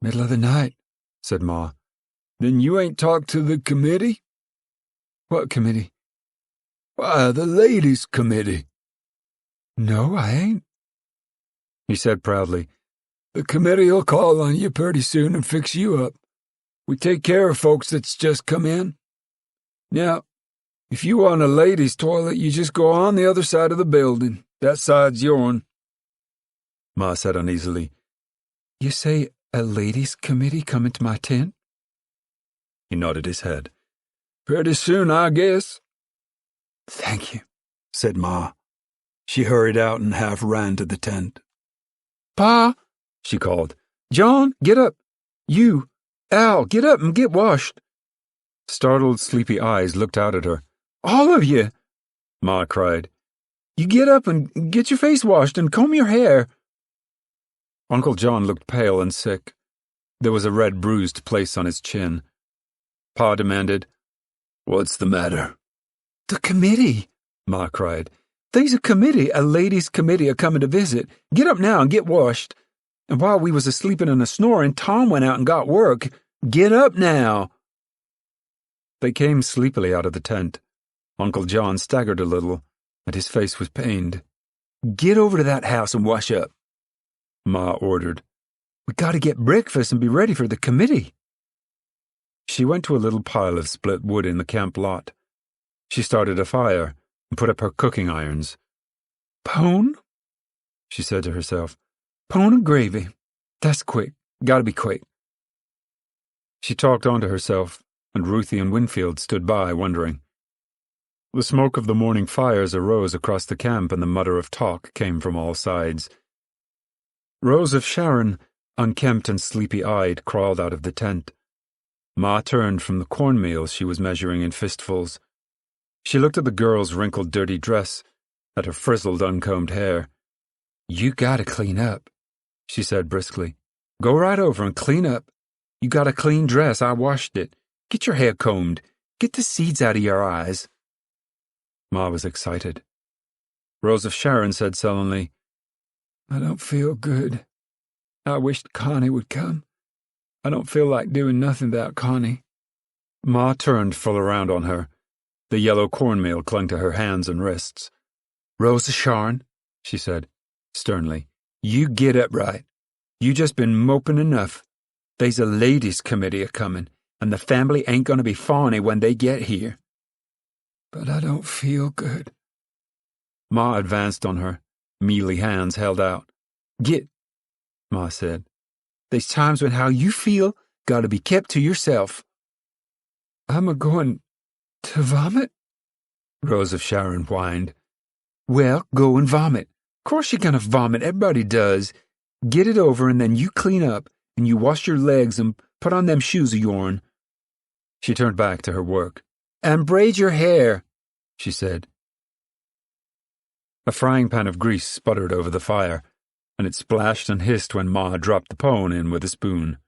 "Middle of the night," said Ma. "Then you ain't talked to the committee?" "What committee?" "Why, the ladies' committee." "No, I ain't," he said proudly. "The committee'll call on you pretty soon and fix you up. We take care of folks that's just come in. Now, if you want a ladies' toilet, you just go on the other side of the building. That side's yourn." Ma said uneasily. "You say a ladies' committee come into my tent?" He nodded his head. "Pretty soon, I guess." "Thank you," said Ma. She hurried out and half ran to the tent. "Pa," she called. "John, get up. You, Al, get up and get washed." Startled, sleepy eyes looked out at her. "All of you," Ma cried. "You get up and get your face washed and comb your hair." Uncle John looked pale and sick. There was a red bruised place on his chin. Pa demanded, "What's the matter?" "The committee," Ma cried. "They's a committee, a ladies' committee a-coming to visit. Get up now and get washed. And while we was a-sleeping and a-snoring, Tom went out and got work. Get up now." They came sleepily out of the tent. Uncle John staggered a little, and his face was pained. "Get over to that house and wash up," Ma ordered. "We gotta get breakfast and be ready for the committee." She went to a little pile of split wood in the camp lot. She started a fire and put up her cooking irons. "Pone?" she said to herself. "Pone and gravy. That's quick. Gotta be quick." She talked on to herself, and Ruthie and Winfield stood by, wondering. The smoke of the morning fires arose across the camp, and the mutter of talk came from all sides. Rose of Sharon, unkempt and sleepy-eyed, crawled out of the tent. Ma turned from the cornmeal she was measuring in fistfuls. She looked at the girl's wrinkled, dirty dress, at her frizzled, uncombed hair. "You gotta clean up," she said briskly. "Go right over and clean up. You got a clean dress. I washed it. Get your hair combed. Get the seeds out of your eyes." Ma was excited. Rose of Sharon said sullenly, "I don't feel good. I wished Connie would come. I don't feel like doing nothing without Connie." Ma turned full around on her. The yellow cornmeal clung to her hands and wrists. "Rose of Sharon," she said, sternly, "you get up right. You just been moping enough. They's a ladies' committee a-coming, and the family ain't gonna be fawny when they get here." "But I don't feel good." Ma advanced on her, mealy hands held out. "Git," Ma said. "They's times when how you feel gotta be kept to yourself." "I'm a-going to vomit?" Rose of Sharon whined. "Well, go and vomit. Course you're gonna vomit. Everybody does. Get it over, and then you clean up, and you wash your legs and put on them shoes of yourn." She turned back to her work. "And braid your hair," she said. A frying pan of grease sputtered over the fire, and it splashed and hissed when Ma dropped the pone in with a spoon.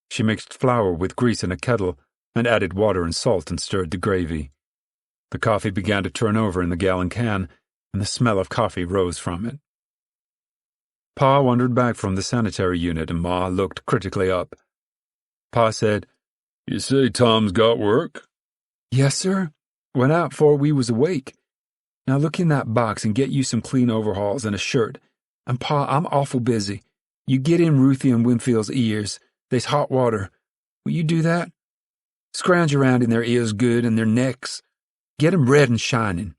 She mixed flour with grease in a kettle and added water and salt and stirred the gravy. The coffee began to turn over in the gallon can, and the smell of coffee rose from it. Pa wandered back from the sanitary unit, and Ma looked critically up. Pa said, "You say Tom's got work?" "Yes, sir. Went out 'fore we was awake. Now look in that box and get you some clean overalls and a shirt. And Pa, I'm awful busy. You get in Ruthie and Winfield's ears. They's hot water. Will you do that? Scrounge around in their ears good and their necks. Get 'em red and shining."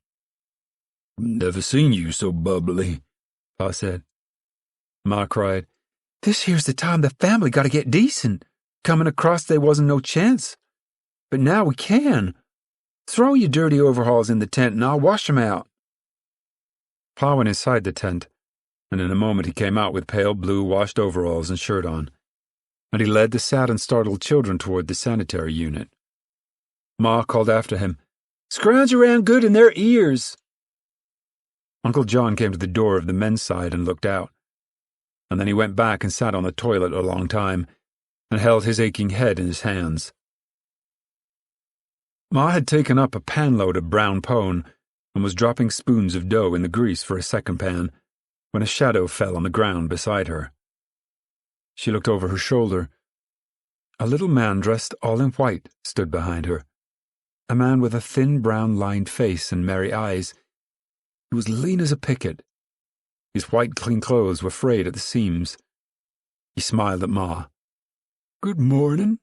"Never seen you so bubbly," Pa said. Ma cried, "This here's the time the family gotta get decent. Coming across they wasn't no chance. But now we can. Throw your dirty overalls in the tent and I'll wash 'em out." Pa went inside the tent, and in a moment he came out with pale blue washed overalls and shirt on, and he led the sad and startled children toward the sanitary unit. Ma called after him, "Scrounge around good in their ears." Uncle John came to the door of the men's side and looked out, and then he went back and sat on the toilet a long time and held his aching head in his hands. Ma had taken up a panload of brown pone and was dropping spoons of dough in the grease for a second pan when a shadow fell on the ground beside her. She looked over her shoulder. A little man dressed all in white stood behind her, a man with a thin brown-lined face and merry eyes. He was lean as a picket. His white, clean clothes were frayed at the seams. He smiled at Ma. "Good morning,"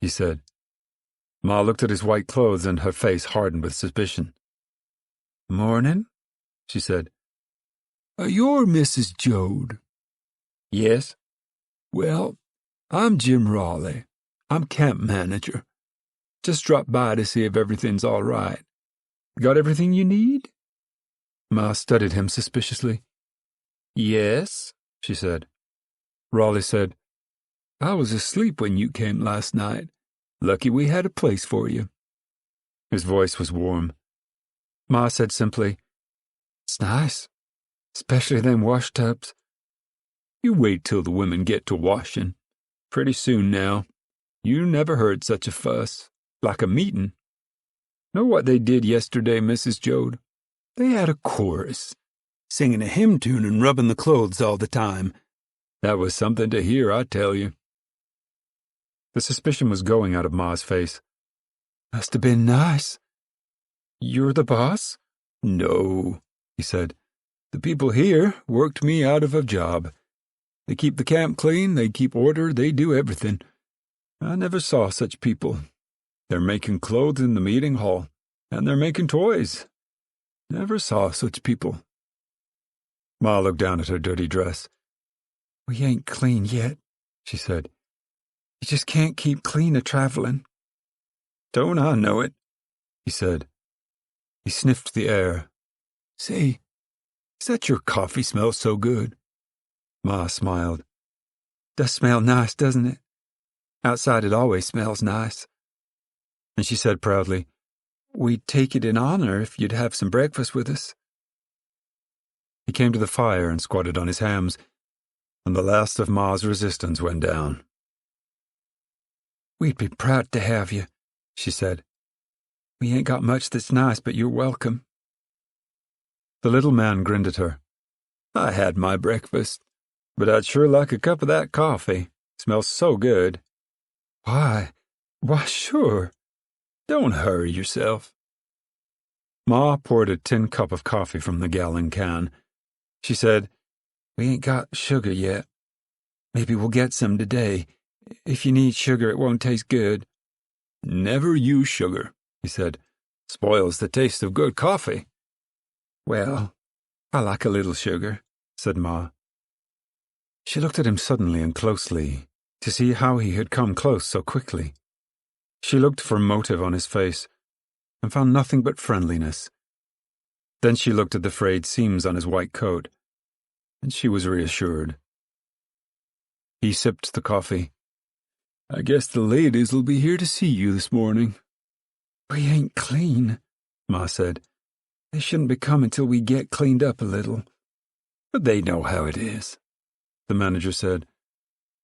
he said. Ma looked at his white clothes and her face hardened with suspicion. "Morning," she said. "You're Mrs. Joad?" "Yes." "Well, I'm Jim Raleigh. I'm camp manager. Just dropped by to see if everything's all right. Got everything you need?" Ma studied him suspiciously. "Yes," she said. Raleigh said, "I was asleep when you came last night. Lucky we had a place for you." His voice was warm. Ma said simply, "It's nice, especially them wash tubs. You wait till the women get to washing. Pretty soon now. You never heard such a fuss. Like a meeting. Know what they did yesterday, Mrs. Joad? They had a chorus, singing a hymn tune and rubbing the clothes all the time. That was something to hear, I tell you. The suspicion was going out of Ma's face. Must have been nice. You're the boss? No, he said. The people here worked me out of a job. They keep the camp clean, they keep order, they do everything. I never saw such people. They're making clothes in the meeting hall, and they're making toys. Never saw such people. Ma looked down at her dirty dress. We ain't clean yet, she said. You just can't keep clean a-traveling. Don't I know it, he said. He sniffed the air. Say, is that your coffee smells so good? Ma smiled. Does smell nice, doesn't it? Outside it always smells nice. And she said proudly, We'd take it in honor if you'd have some breakfast with us. He came to the fire and squatted on his hams, and the last of Ma's resistance went down. We'd be proud to have you, she said. We ain't got much that's nice, but you're welcome. The little man grinned at her. I had my breakfast, but I'd sure like a cup of that coffee. Smells so good. Why, sure. Don't hurry yourself. Ma poured a tin cup of coffee from the gallon can. She said, We ain't got sugar yet. Maybe we'll get some today. If you need sugar, it won't taste good. Never use sugar, he said. Spoils the taste of good coffee. Well, I like a little sugar, said Ma. She looked at him suddenly and closely, to see how he had come close so quickly. She looked for motive on his face, and found nothing but friendliness. Then she looked at the frayed seams on his white coat, and she was reassured. He sipped the coffee. I guess the ladies'll be here to see you this morning. We ain't clean, Ma said. They shouldn't be coming till we get cleaned up a little. But they know how it is, the manager said.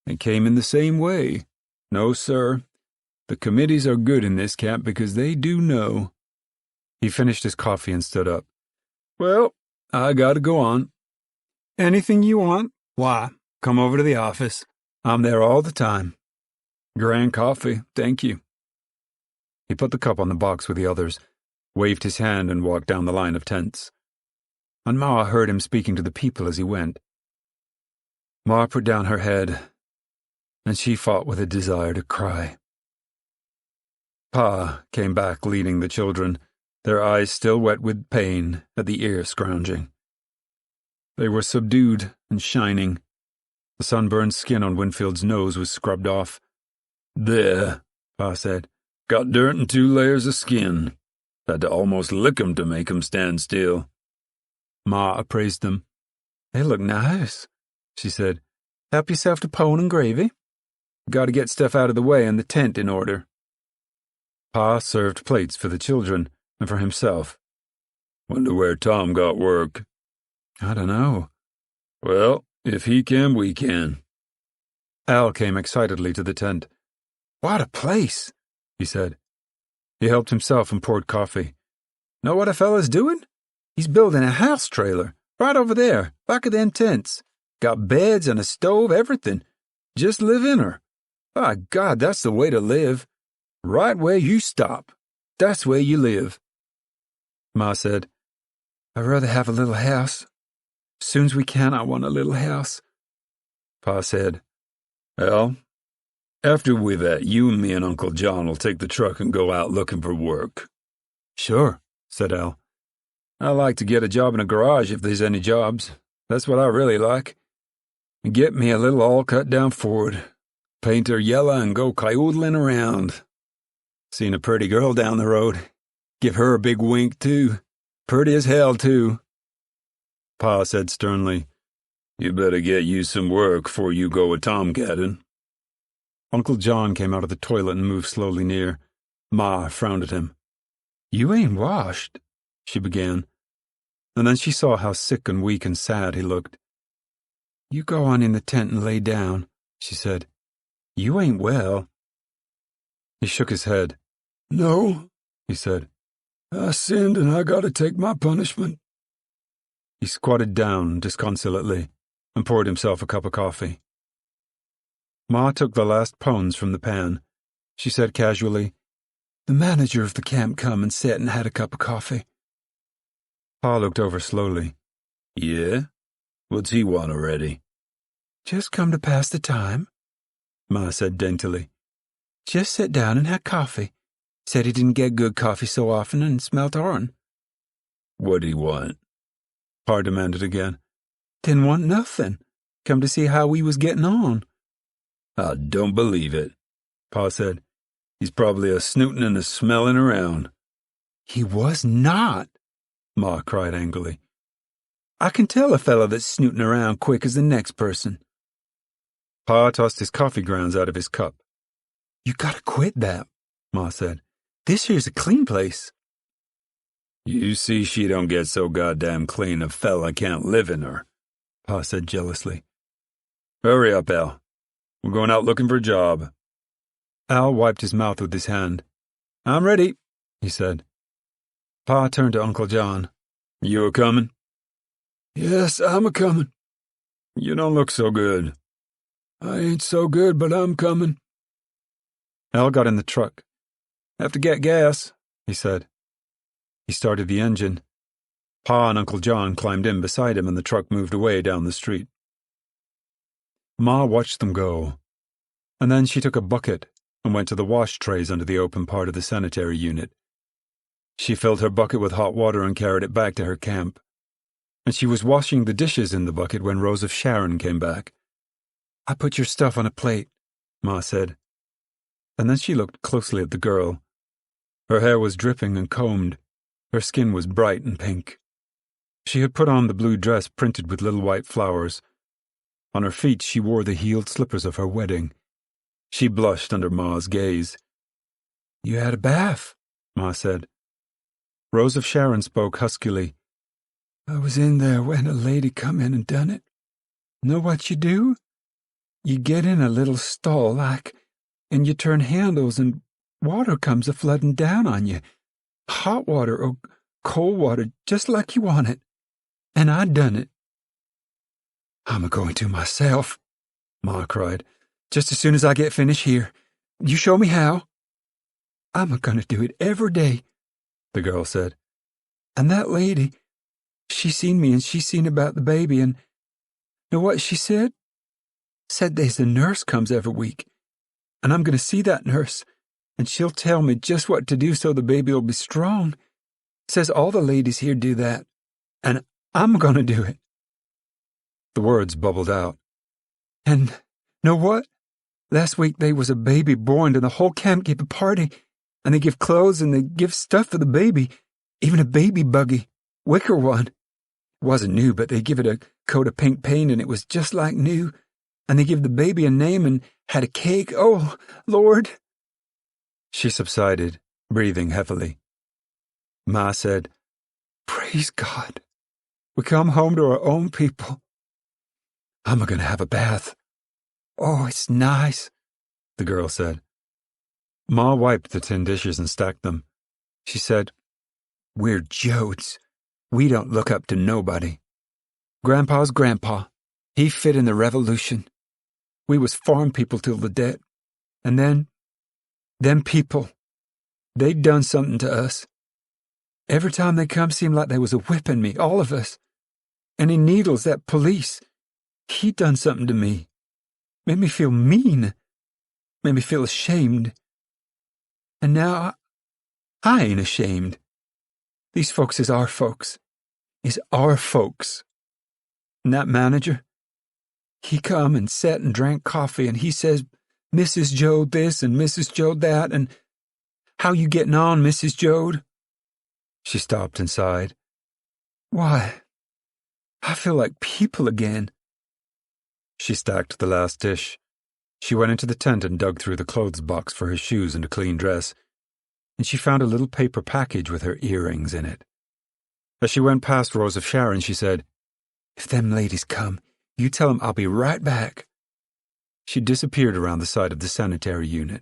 They came in the same way. No, sir. The committees are good in this camp because they do know. He finished his coffee and stood up. Well, I gotta go on. Anything you want, why, come over to the office. I'm there all the time. Grand coffee, thank you. He put the cup on the box with the others, waved his hand and walked down the line of tents. And Ma heard him speaking to the people as he went. Ma put down her head, and she fought with a desire to cry. Pa came back leading the children, their eyes still wet with pain at the ear scrounging. They were subdued and shining. The sunburned skin on Winfield's nose was scrubbed off. There, Pa said. Got dirt and 2 layers of skin. Had to almost lick 'em to make 'em stand still. Ma appraised them. They look nice, she said. Help yourself to pone and gravy. Got to get stuff out of the way and the tent in order. Pa served plates for the children and for himself. Wonder where Tom got work. I don't know. Well, if he can, we can. Al came excitedly to the tent. What a place, he said. He helped himself and poured coffee. Know what a fella's doing? He's building a house trailer, right over there, back of them tents. Got beds and a stove, everything. Just live in her. By God, that's the way to live. Right where you stop. That's where you live. Ma said, I'd rather have a little house. As soon as we can, I want a little house. Pa said, Well, after we've at, you and me and Uncle John will take the truck and go out looking for work. Sure, said Al. I like to get a job in a garage if there's any jobs. That's what I really like. And get me a little all-cut-down Ford. Paint her yellow and go coyoodling around. Seen a pretty girl down the road. Give her a big wink, too. Pretty as hell, too. Pa said sternly, You better get you some work before you go a tomcatting. Uncle John came out of the toilet and moved slowly near. Ma frowned at him. You ain't washed, she began, and then she saw how sick and weak and sad he looked. You go on in the tent and lay down, she said. You ain't well. He shook his head. No, he said. I sinned and I gotta take my punishment. He squatted down disconsolately and poured himself a cup of coffee. Ma took the last pones from the pan. She said casually, The manager of the camp come and sat and had a cup of coffee. Pa looked over slowly. Yeah? What's he want already? Just come to pass the time, Ma said daintily. Just sit down and have coffee. Said he didn't get good coffee so often and smelt our'n. What'd he want? Pa demanded again. Didn't want nothing. Come to see how we was getting on. I don't believe it, Pa said. He's probably a snooting and a smelling around. He was not, Ma cried angrily. I can tell a fellow that's snooting around quick as the next person. Pa tossed his coffee grounds out of his cup. You gotta quit that, Ma said. This here's a clean place. You see she don't get so goddamn clean a fella can't live in her, Pa said jealously. Hurry up, Al. We're going out looking for a job. Al wiped his mouth with his hand. I'm ready, he said. Pa turned to Uncle John. You a coming? Yes, I'm a comin'. You don't look so good. I ain't so good, but I'm comin'. Al got in the truck. Have to get gas, he said. He started the engine. Pa and Uncle John climbed in beside him and the truck moved away down the street. Ma watched them go, and then she took a bucket and went to the wash trays under the open part of the sanitary unit. She filled her bucket with hot water and carried it back to her camp. And she was washing the dishes in the bucket when Rose of Sharon came back. I put your stuff on a plate, Ma said. And then she looked closely at the girl. Her hair was dripping and combed. Her skin was bright and pink. She had put on the blue dress printed with little white flowers. On her feet she wore the heeled slippers of her wedding. She blushed under Ma's gaze. You had a bath, Ma said. Rose of Sharon spoke huskily. I was in there when a lady come in and done it. Know what you do? You get in a little stall like, and you turn handles and water comes a-flooding down on you. Hot water or cold water, just like you want it. And I done it. I'm a-going to myself, Ma cried, just as soon as I get finished here. You show me how. I'm a-gonna do it every day, the girl said. And that lady, she seen me and she seen about the baby and know what she said? Said there's a nurse comes every week. And I'm going to see that nurse, and she'll tell me just what to do so the baby'll be strong. Says all the ladies here do that, and I'm going to do it. The words bubbled out. And know what? Last week there was a baby born, and the whole camp gave a party, and they give clothes and they give stuff for the baby, even a baby buggy, wicker one. It wasn't new, but they give it a coat of pink paint, and it was just like new. And they give the baby a name and had a cake. Oh, Lord. She subsided, breathing heavily. Ma said, Praise God. We come home to our own people. I'm going to have a bath. Oh, it's nice, the girl said. Ma wiped the tin dishes and stacked them. She said, We're Joads. We don't look up to nobody. Grandpa's grandpa. He fit in the revolution. We was farm people till the death. And then, them people, they done something to us. Every time they come seemed like they was a-whipping me, all of us. And in Needles, that police, he done something to me. Made me feel mean. Made me feel ashamed. And now I ain't ashamed. These folks is our folks. Is our folks. And that manager, he come and sat and drank coffee, and he says, Mrs. Joad this and Mrs. Joad that, and how you getting on, Mrs. Joad? She stopped and sighed. Why, I feel like people again. She stacked the last dish. She went into the tent and dug through the clothes box for her shoes and a clean dress, and she found a little paper package with her earrings in it. As she went past Rose of Sharon, she said, If them ladies come, you tell them I'll be right back. She disappeared around the side of the sanitary unit.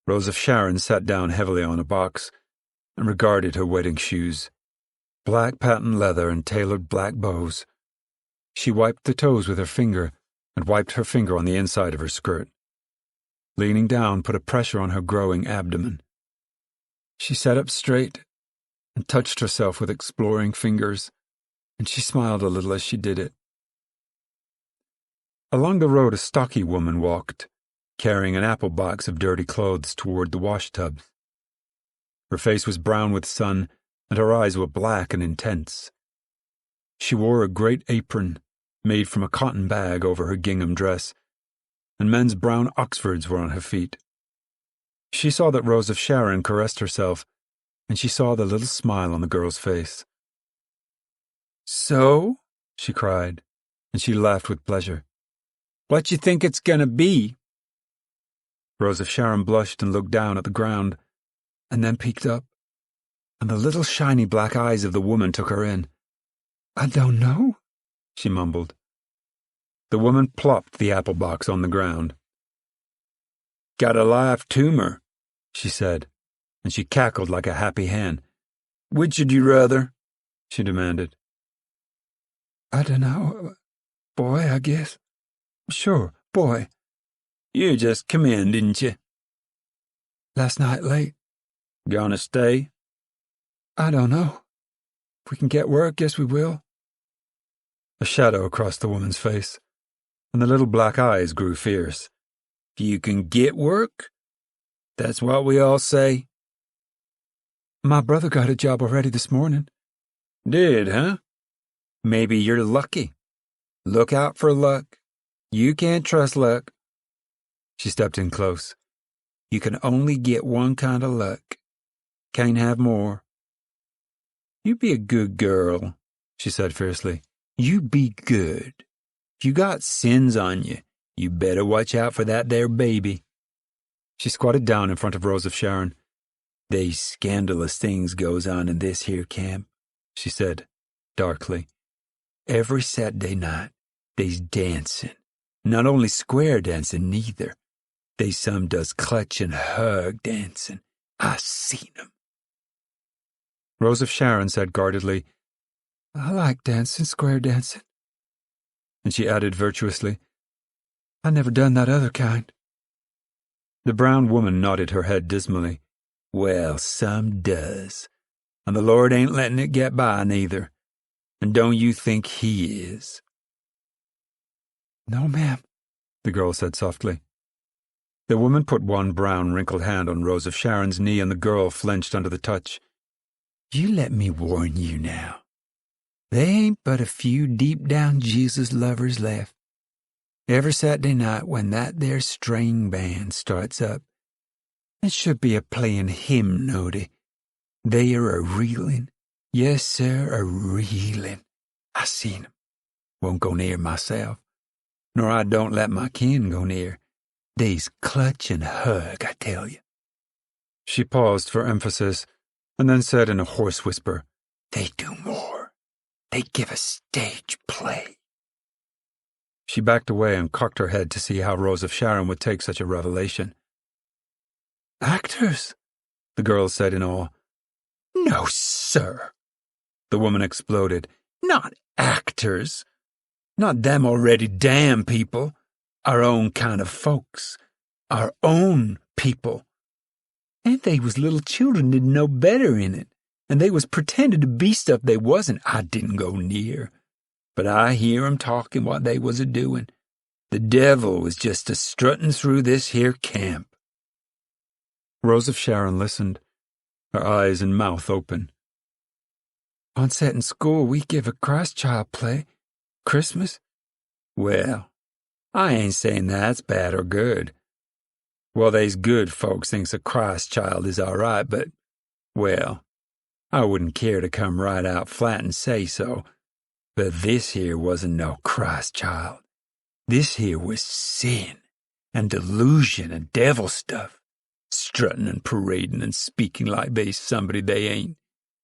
Rose of Sharon sat down heavily on a box and regarded her wedding shoes, black patent leather and tailored black bows. She wiped the toes with her finger and wiped her finger on the inside of her skirt. Leaning down put a pressure on her growing abdomen. She sat up straight and touched herself with exploring fingers, and she smiled a little as she did it. Along the road a stocky woman walked, carrying an apple box of dirty clothes toward the washtubs. Her face was brown with sun, and her eyes were black and intense. She wore a great apron, made from a cotton bag over her gingham dress, and men's brown Oxfords were on her feet. She saw that Rose of Sharon caressed herself, and she saw the little smile on the girl's face. "So?" she cried, and she laughed with pleasure. "What you think it's gonna be?" Rose of Sharon blushed and looked down at the ground, and then peeked up, and the little shiny black eyes of the woman took her in. "I don't know," she mumbled. The woman plopped the apple box on the ground. "Got a live tumor," she said, and she cackled like a happy hen. "Which would you rather?" she demanded. "I dunno. Boy, I guess." "Sure, boy." "You just come in, didn't you?" "Last night late." "Gonna stay?" "I don't know. If we can get work, guess we will." A shadow crossed the woman's face, and the little black eyes grew fierce. "If you can get work? That's what we all say." "My brother got a job already this morning." "Did, huh? Maybe you're lucky. Look out for luck. You can't trust luck." She stepped in close. "You can only get one kind of luck. Can't have more." "You be a good girl," she said fiercely. "You be good. If you got sins on you, you better watch out for that there baby." She squatted down in front of Rose of Sharon. "They's scandalous things goes on in this here camp," she said, darkly. "Every Saturday night, they's dancing. Not only square dancing, neither. They some does clutch and hug dancing. I seen 'em." Rose of Sharon said guardedly, "I like dancing, square dancing." And she added virtuously, "I never done that other kind." The brown woman nodded her head dismally. "Well, some does. And the Lord ain't letting it get by, neither. And don't you think He is?" "No, ma'am," the girl said softly. The woman put one brown, wrinkled hand on Rose of Sharon's knee, and the girl flinched under the touch. "You let me warn you now. There ain't but a few deep-down Jesus lovers left. Every Saturday night when that there string band starts up, it should be a playing hymn nody. They are a-reeling. Yes, sir, a-reeling. I seen 'em. Won't go near myself, nor I don't let my kin go near. They's clutch and hug, I tell you." She paused for emphasis, and then said in a hoarse whisper, "They do more. They give a stage play." She backed away and cocked her head to see how Rose of Sharon would take such a revelation. "Actors?" the girl said in awe. "No, sir," the woman exploded. "Not actors. Not them already damn people. Our own kind of folks. Our own people. And they was little children didn't know better in it, and they was pretending to be stuff they wasn't. I didn't go near, but I hear 'em talking what they was a-doing. The devil was just a-strutting through this here camp." Rose of Sharon listened, her eyes and mouth open. "On set in school, we give a Christ child play. Christmas." "Well, I ain't saying that's bad or good. Well, they's good folks thinks a Christ child is all right, but, well, I wouldn't care to come right out flat and say so. But this here wasn't no Christ child. This here was sin and delusion and devil stuff, strutting and parading and speaking like they's somebody they ain't,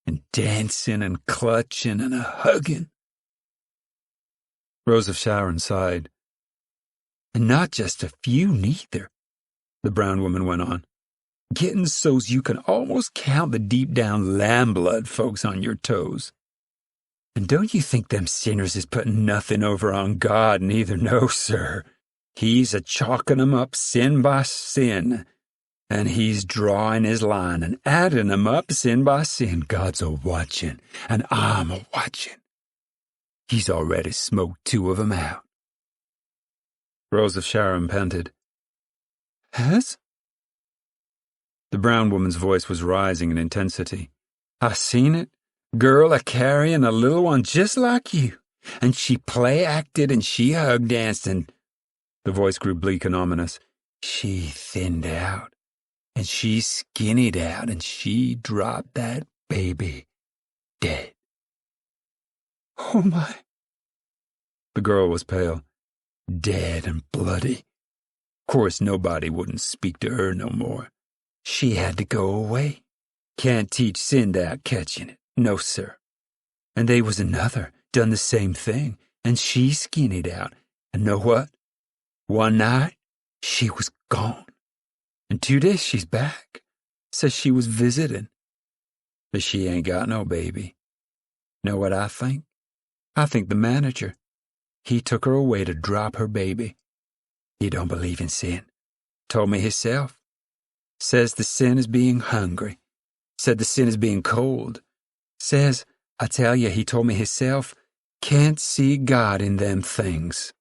and dancing and clutching and a-hugging." Rose of Sharon sighed. And not just a few, neither, the brown woman went on. Getting so's you can almost count the deep-down lamb blood folks on your toes. And don't you think them sinners is putting nothing over on God, neither? No, sir. He's a-chalking 'em up sin by sin, and he's drawing his line and adding 'em up sin by sin. God's a-watching, and I'm a-watching. He's already smoked 2 of 'em out. Rose of Sharon panted. Has? The brown woman's voice was rising in intensity. I seen it. Girl a-carrying a little one just like you, and she play-acted and she hug-danced and... The voice grew bleak and ominous. She thinned out, and she skinnied out, and she dropped that baby dead. Oh, my. The girl was pale. Dead and bloody. Course nobody wouldn't speak to her no more. She had to go away. Can't teach sin without catching it. No, sir. And they was another, done the same thing, and she skinnied out. And know what? One night, she was gone. In 2 days, she's back. Says she was visiting. But she ain't got no baby. Know what I think? I think the manager. He took her away to drop her baby. He don't believe in sin. Told me himself. Says the sin is being hungry. Said the sin is being cold. Says, I tell you, he told me himself, can't see God in them things.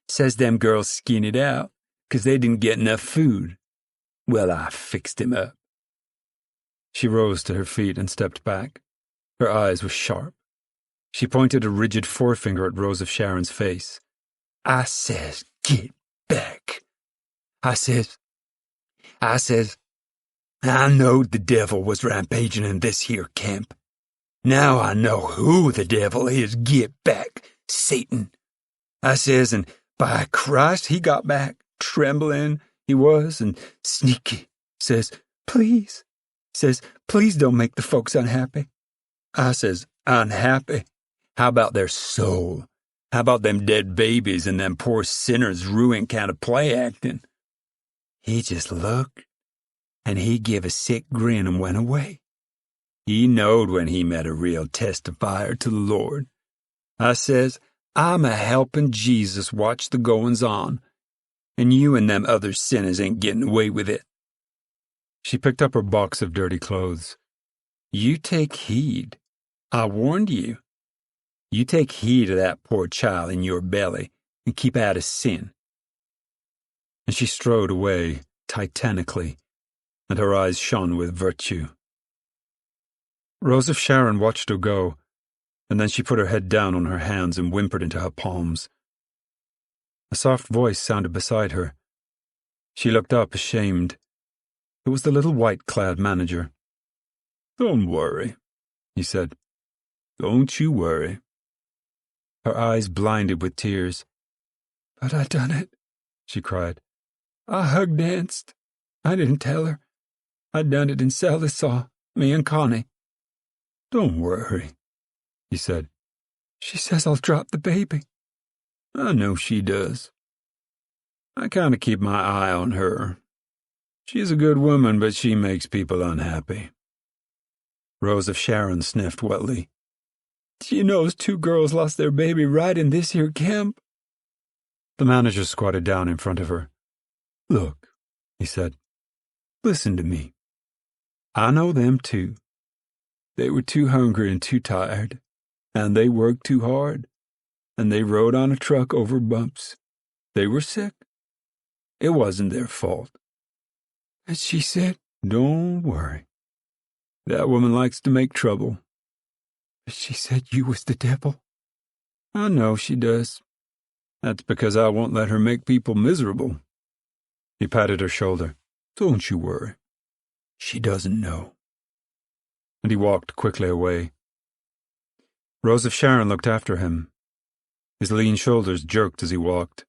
Says them girls skinnied out 'cause they didn't get enough food. Well, I fixed him up. She rose to her feet and stepped back. Her eyes were sharp. She pointed a rigid forefinger at Rose of Sharon's face. I says, get back. I says, I knowed the devil was rampaging in this here camp. Now I know who the devil is. Get back, Satan. I says, and by Christ, he got back, trembling he was, and sneaky. Says, please don't make the folks unhappy. I says, unhappy? How about their soul? How about them dead babies and them poor sinners ruined kind of play acting? He just looked, and he give a sick grin and went away. He knowed when he met a real testifier to the Lord. I says, I'm a-helping Jesus watch the goings on, and you and them other sinners ain't getting away with it. She picked up her box of dirty clothes. You take heed. I warned you. You take heed of that poor child in your belly and keep out of sin. And she strode away titanically, and her eyes shone with virtue. Rose of Sharon watched her go, and then she put her head down on her hands and whimpered into her palms. A soft voice sounded beside her. She looked up, ashamed. It was the little white-clad manager. Don't worry, he said. Don't you worry. Her eyes blinded with tears. But I done it, she cried. I hug-danced. I didn't tell her. I done it in Sally saw, me and Connie. Don't worry, he said. She says I'll drop the baby. I know she does. I kind of keep my eye on her. She's a good woman, but she makes people unhappy. Rose of Sharon sniffed wetly. She knows 2 girls lost their baby right in this here camp. The manager squatted down in front of her. Look, he said. Listen to me. I know them too. They were too hungry and too tired, and they worked too hard, and they rode on a truck over bumps. They were sick. It wasn't their fault. And she said, don't worry. That woman likes to make trouble. But she said you was the devil. I know she does. That's because I won't let her make people miserable. He patted her shoulder. Don't you worry. She doesn't know. And he walked quickly away. Rose of Sharon looked after him. His lean shoulders jerked as he walked.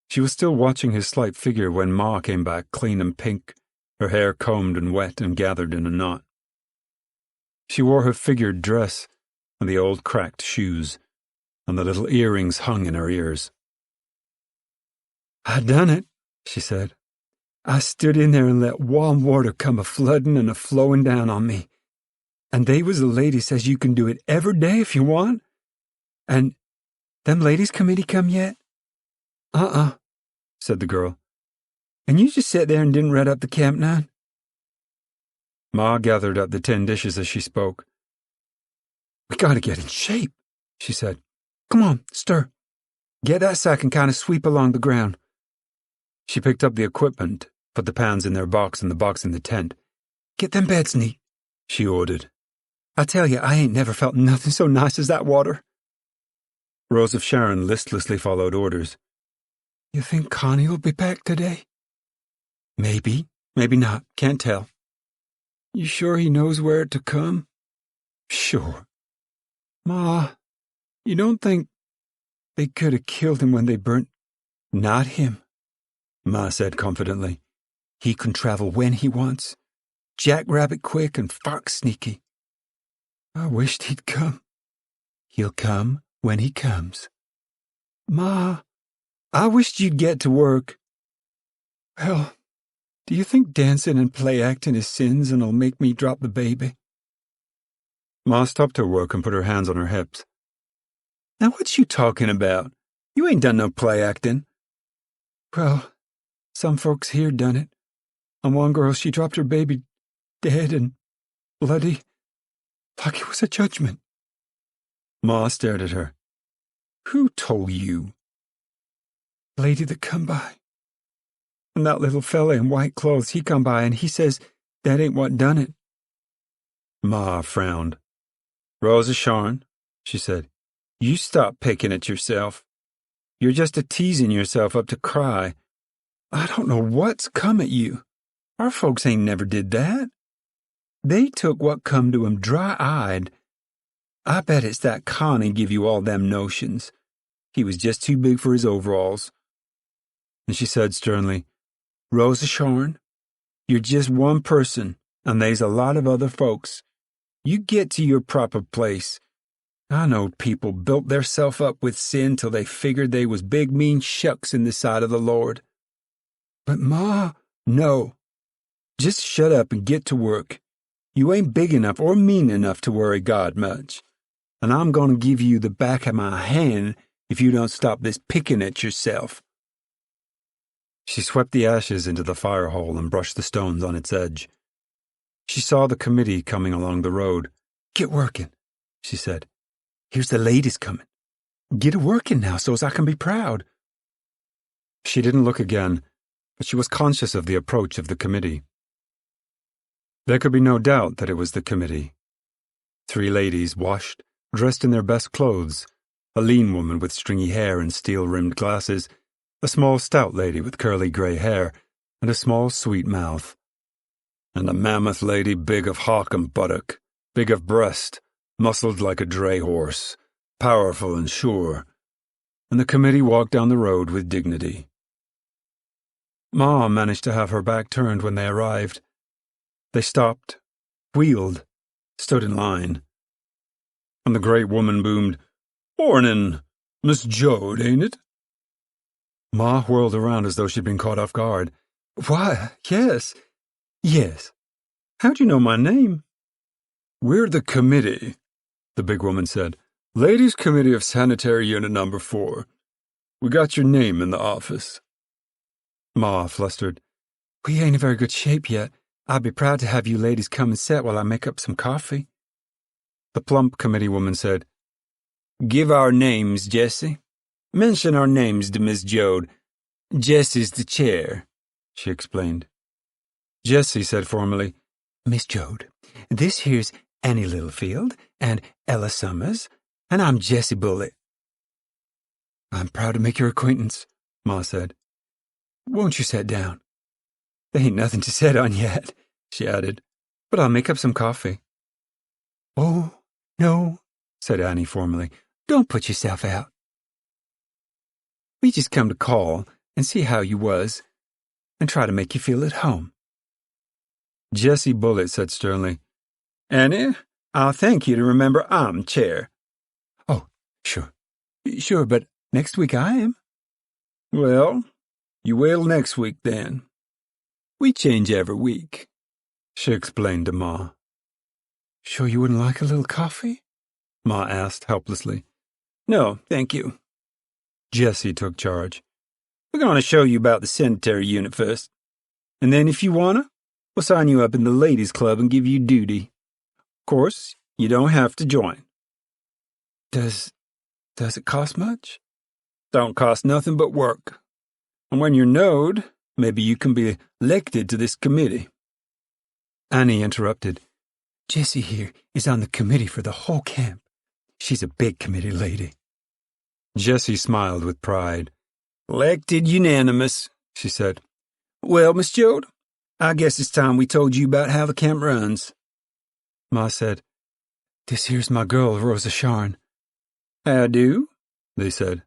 She was still watching his slight figure when Ma came back clean and pink, her hair combed and wet and gathered in a knot. She wore her figured dress and the old cracked shoes, and the little earrings hung in her ears. "I done it," she said. "I stood in there and let warm water come a-flooding and a-flowing down on me. And they was a lady says you can do it every day if you want. And them ladies committee come yet?" "Uh-uh," said the girl. "And you just sat there and didn't red up the camp none?" Ma gathered up the tin dishes as she spoke. "We gotta get in shape," she said. "Come on, stir. Get that sack and kind of sweep along the ground." She picked up the equipment, put the pans in their box and the box in the tent. "Get them beds neat," she ordered. "I tell you, I ain't never felt nothing so nice as that water." Rose of Sharon listlessly followed orders. "You think Connie'll be back today?" "Maybe, maybe not. Can't tell." "You sure he knows where to come?" "Sure." "Ma, you don't think they could have killed him when they burnt—" "Not him," Ma said confidently. "He can travel when he wants. Jackrabbit quick and fox sneaky. I wished he'd come." "He'll come when he comes." "Ma, I wished you'd get to work." "Well, do you think dancing and play-acting is sins and'll make me drop the baby?" Ma stopped her work and put her hands on her hips. "Now what you talking about? You ain't done no play-acting." "Well, some folks here done it. And one girl, she dropped her baby dead and bloody, like it was a judgment." Ma stared at her. "Who told you?" "Lady that come by. And that little fella in white clothes, he come by and he says that ain't what done it." Ma frowned. "Rose of Sharon," she said, "you stop picking at yourself. You're just a-teasing yourself up to cry. I don't know what's come at you. Our folks ain't never did that. They took what come to 'em dry-eyed. I bet it's that Connie give you all them notions. He was just too big for his overalls." And she said sternly, "Rose of Sharon, you're just one person, and they's a lot of other folks. You get to your proper place. I know people built theirself up with sin till they figured they was big mean shucks in the sight of the Lord. But Ma, no. Just shut up and get to work. You ain't big enough or mean enough to worry God much. And I'm going to give you the back of my hand if you don't stop this picking at yourself." She swept the ashes into the fire hole and brushed the stones on its edge. She saw the committee coming along the road. "Get working," she said. "Here's the ladies coming. Get a working now so's I can be proud." She didn't look again, but she was conscious of the approach of the committee. There could be no doubt that it was the committee. 3 ladies, washed, dressed in their best clothes, a lean woman with stringy hair and steel-rimmed glasses, a small stout lady with curly grey hair, and a small sweet mouth, and a mammoth lady big of hock and buttock, big of breast, muscled like a dray horse, powerful and sure, and the committee walked down the road with dignity. Ma managed to have her back turned when they arrived. They stopped, wheeled, stood in line. And the great woman boomed, "Mornin', Miss Joad, ain't it?" Ma whirled around as though she'd been caught off guard. "Why, yes. Yes. How'd you know my name?" "We're the committee," the big woman said. "Ladies' Committee of Sanitary Unit Number 4. We got your name in the office." Ma flustered. "We ain't in very good shape yet. I'd be proud to have you ladies come and sit while I make up some coffee." The plump committee woman said, "Give our names, Jessie. Mention our names to Miss Joad. Jessie's the chair," she explained. Jessie said formally, "Miss Joad, this here's Annie Littlefield and Ella Summers, and I'm Jessie Bullitt." "I'm proud to make your acquaintance," Ma said. "Won't you sit down? There ain't nothing to sit on yet," she added, "but I'll make up some coffee." "Oh, no," said Annie formally. "Don't put yourself out. We just come to call and see how you was and try to make you feel at home." Jessie Bullitt said sternly, "Annie, I'll thank you to remember I'm chair." "Oh, sure, but next week I am." "Well, You will next week, then. We change every week, she explained to Ma. Sure you wouldn't like a little coffee? Ma asked helplessly. No, thank you. Jessie took charge. We're going to show you about the sanitary unit first. And then if you wanna, we'll sign you up in the ladies' club and give you duty. Of course, you don't have to join. Does it cost much? Don't cost nothing but work. And when you're knowed, maybe you can be elected to this committee. Annie interrupted. Jessie here is on the committee for the whole camp. She's a big committee lady. Jessie smiled with pride. Elected unanimous, she said. Well, Miss Joad, I guess it's time we told you about how the camp runs. Ma said, This here's my girl, Rosa Sharn. How do? They said.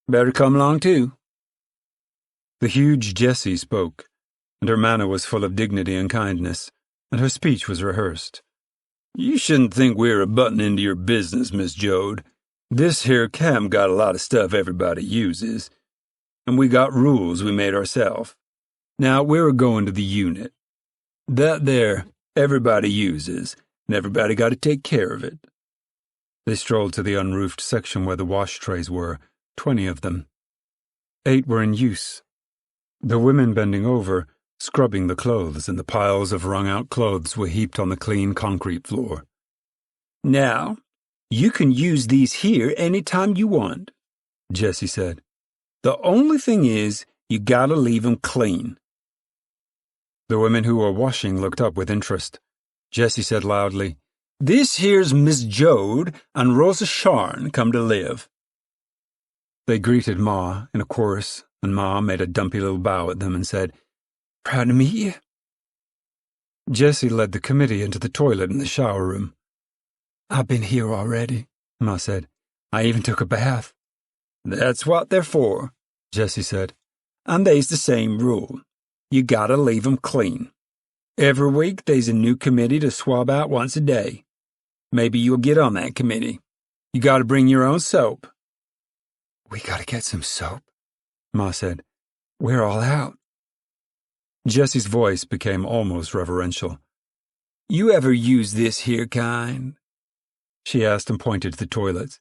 Better come along, too. The huge Jessie spoke, and her manner was full of dignity and kindness, and her speech was rehearsed. You shouldn't think we're a-butting into your business, Miss Joad. This here camp got a lot of stuff everybody uses, and we got rules we made ourselves. Now, we're a-going to the unit. That there, everybody uses, and everybody got to take care of it. They strolled to the unroofed section where the wash trays were, 20 of them. 8 were in use. The women bending over, scrubbing the clothes, and the piles of wrung-out clothes were heaped on the clean concrete floor. Now, you can use these here any time you want, Jessie said. The only thing is, you gotta leave 'em clean. The women who were washing looked up with interest. Jessie said loudly, This here's Miss Joad and Rosa Sharn come to live. They greeted Ma in a chorus, and Ma made a dumpy little bow at them and said, Proud to meet you. Jessie led the committee into the toilet in the shower room. I've been here already, Ma said. I even took a bath. That's what they're for, Jessie said. And they's the same rule. You gotta leave 'em clean. Every week they's a new committee to swab out once a day. Maybe you'll get on that committee. You gotta bring your own soap. We gotta get some soap, Ma said. We're all out. Jessie's voice became almost reverential. You ever use this here kind? She asked and pointed to the toilets.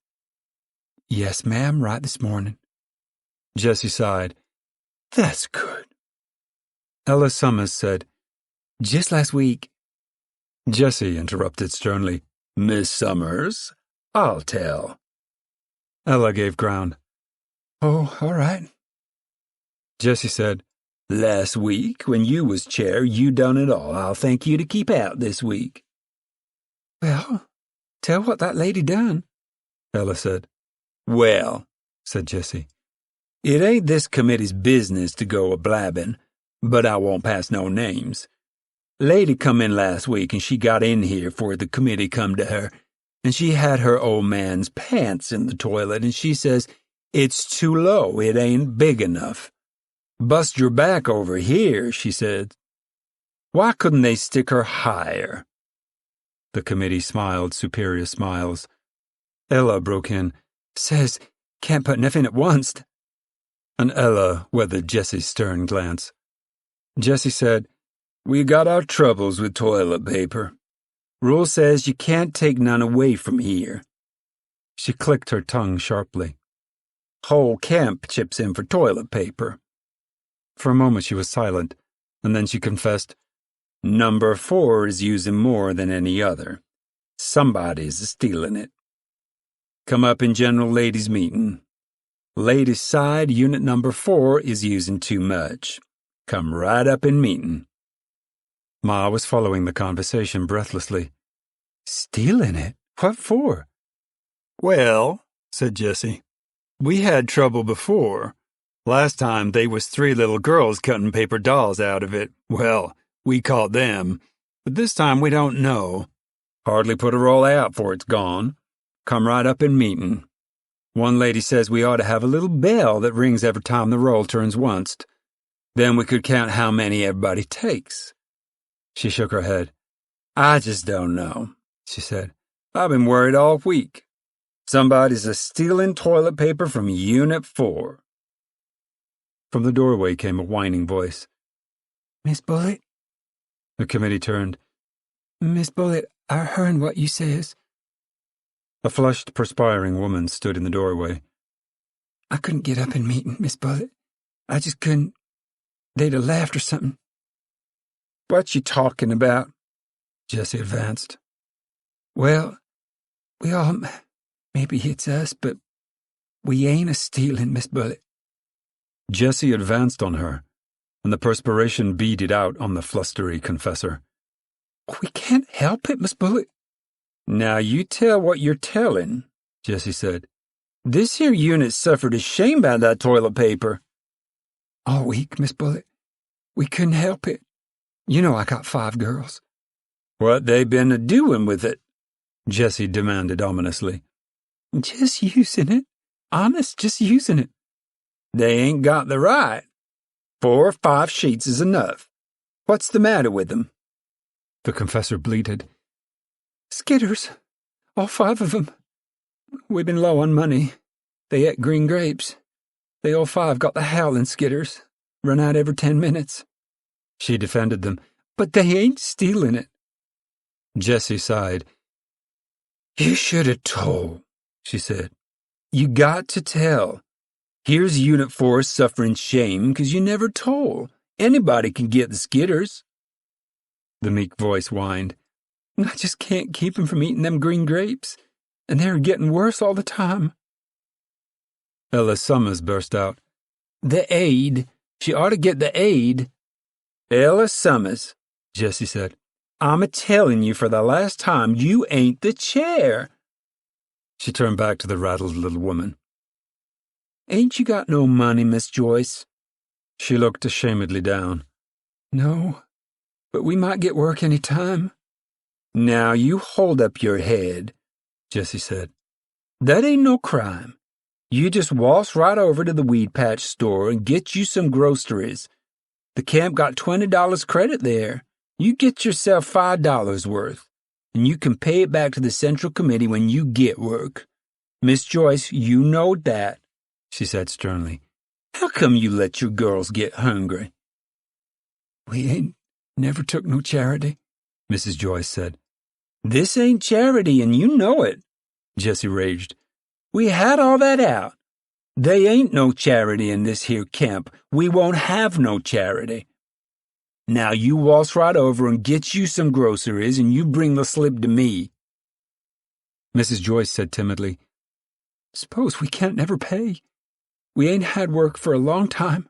Yes, ma'am, right this morning. Jessie sighed. That's good. Ella Summers said, Just last week. Jessie interrupted sternly. Miss Summers, I'll tell. Ella gave ground. Oh, all right. Jessie said, Last week, when you was chair, you done it all. I'll thank you to keep out this week. Well, tell what that lady done, Ella said. Well, said Jessie, it ain't this committee's business to go a-blabbing, but I won't pass no names. Lady come in last week, and she got in here for the committee come to her, and she had her old man's pants in the toilet, and she says, It's too low, it ain't big enough. Bust your back over here, she said. Why couldn't they stick her higher? The committee smiled superior smiles. Ella broke in, Says, can't put enough in at once. And Ella weathered Jessie's stern glance. Jessie said, We got our troubles with toilet paper. Rule says you can't take none away from here. She clicked her tongue sharply. Whole camp chips in for toilet paper. For a moment she was silent, and then she confessed, Number 4 is using more than any other. Somebody's stealing it. Come up in general ladies' meeting. Ladies' side, unit number 4 is using too much. Come right up in meeting. Ma was following the conversation breathlessly. Stealing it? What for? Well, said Jessie, we had trouble before. Last time they was 3 little girls cutting paper dolls out of it. Well, we caught them. But this time we don't know. Hardly put a roll out for it's gone. Come right up in meeting. One lady says we ought to have a little bell that rings every time the roll turns once. Then we could count how many everybody takes. She shook her head. I just don't know, she said. I've been worried all week. Somebody's a-stealing toilet paper from Unit 4. From the doorway came a whining voice. Miss Bullitt? The committee turned. Miss Bullitt, I heard what you says. A flushed, perspiring woman stood in the doorway. I couldn't get up in meeting, Miss Bullitt. I just couldn't. They'd have laughed or something. What you talking about? Jessie advanced. Well, we all, maybe it's us, but we ain't a-stealing, Miss Bullitt. Jessie advanced on her, and the perspiration beaded out on the flustery confessor. We can't help it, Miss Bullitt. Now you tell what you're telling, Jessie said. This here unit suffered a shame by that toilet paper. All week, Miss Bullitt. We couldn't help it. You know I got 5 girls. What they been a-doing with it? Jessie demanded ominously. Just using it. Honest, just using it. They ain't got the right. 4 or 5 sheets is enough. What's the matter with them? The confessor bleated. Skitters. All 5 of them. We've been low on money. They ate green grapes. They all 5 got the howling skitters. Run out every 10 minutes. She defended them. But they ain't stealing it. Jessie sighed. You should have told, she said. You got to tell. Here's Unit 4 suffering shame because you never told. Anybody can get the skitters. The meek voice whined. I just can't keep them from eating them green grapes, and they're getting worse all the time. Ella Summers burst out. The aid. She ought to get the aid. Ella Summers, Jessie said. I'm a-telling you for the last time, you ain't the chair. She turned back to the rattled little woman. Ain't you got no money, Miss Joyce? She looked ashamedly down. No, but we might get work any time. Now you hold up your head, Jessie said. That ain't no crime. You just waltz right over to the weed patch store and get you some groceries. The camp got $20 credit there. You get yourself $5 worth, and you can pay it back to the Central Committee when you get work. Miss Joyce, you know that, she said sternly. How come you let your girls get hungry? We ain't never took no charity, Mrs. Joyce said. This ain't charity, and you know it, Jessie raged. We had all that out. They ain't no charity in this here camp. We won't have no charity. Now you waltz right over and get you some groceries, and you bring the slip to me. Mrs. Joyce said timidly, Suppose we can't never pay. We ain't had work for a long time.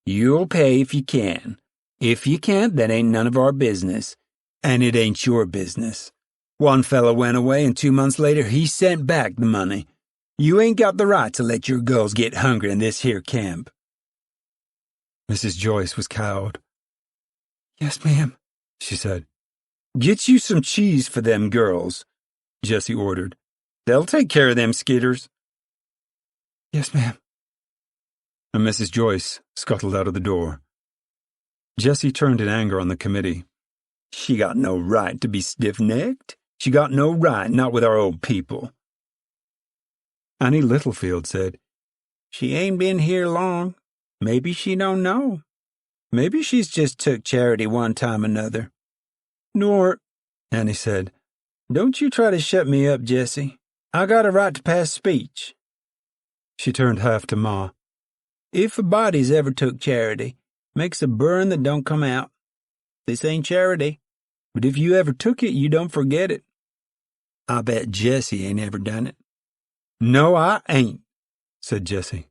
You'll pay if you can. If you can't, that ain't none of our business. And it ain't your business. One fella went away, and 2 months later he sent back the money. You ain't got the right to let your girls get hungry in this here camp. Mrs. Joyce was cowed. Yes, ma'am, she said. Get you some cheese for them girls, Jessie ordered. They'll take care of them skitters. Yes, ma'am. And Mrs. Joyce scuttled out of the door. Jessie turned in anger on the committee. She got no right to be stiff-necked. She got no right, not with our old people. Annie Littlefield said, She ain't been here long. Maybe she don't know. Maybe she's just took charity one time or another. Nor, Annie said, don't you try to shut me up, Jessie. I got a right to pass speech. She turned half to Ma. If a body's ever took charity, makes a burn that don't come out. This ain't charity, but if you ever took it, you don't forget it. I bet Jessie ain't ever done it. No, I ain't, said Jessie.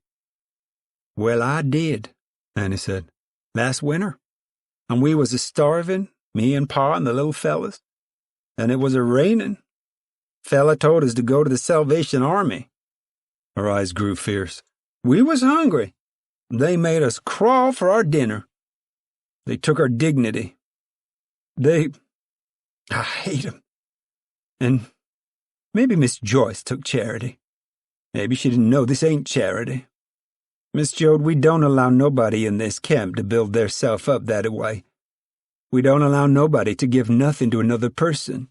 Well, I did, Annie said, last winter. And we was a-starving, me and Pa and the little fellas. And it was a-raining. Fella told us to go to the Salvation Army. Her eyes grew fierce. We was hungry. They made us crawl for our dinner. They took our dignity. I hate 'em. And maybe Miss Joyce took charity. Maybe she didn't know this ain't charity. Miss Joad, we don't allow nobody in this camp to build theirself up that way. We don't allow nobody to give nothing to another person.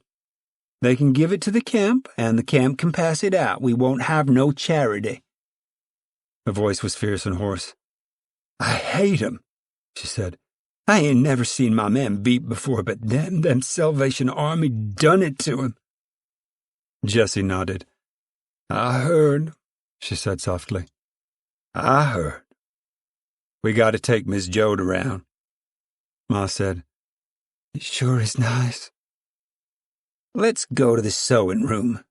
They can give it to the camp, and the camp can pass it out. We won't have no charity. Her voice was fierce and hoarse. I hate 'em," she said. "I ain't never seen my man beat before, but them Salvation Army done it to him." Jessie nodded. "I heard," she said softly. "I heard." "We got to take Miss Joad around," Ma said. "It sure is nice." "Let's go to the sewing room,"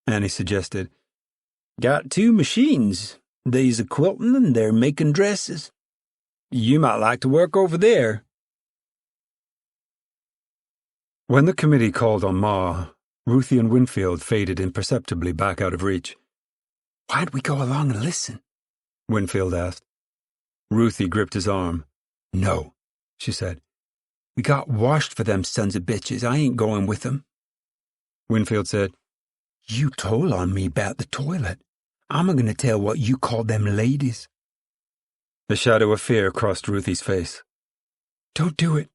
Annie suggested. "Got 2 machines. They's a quilting and they're making dresses. You might like to work over there." When the committee called on Ma, Ruthie and Winfield faded imperceptibly back out of reach. "Why'd we go along and listen?" Winfield asked. Ruthie gripped his arm. "No," she said. "We got washed for them sons of bitches. I ain't going with them." Winfield said, "You told on me about the toilet. I'm a going to tell what you called them ladies." A shadow of fear crossed Ruthie's face. "Don't do it.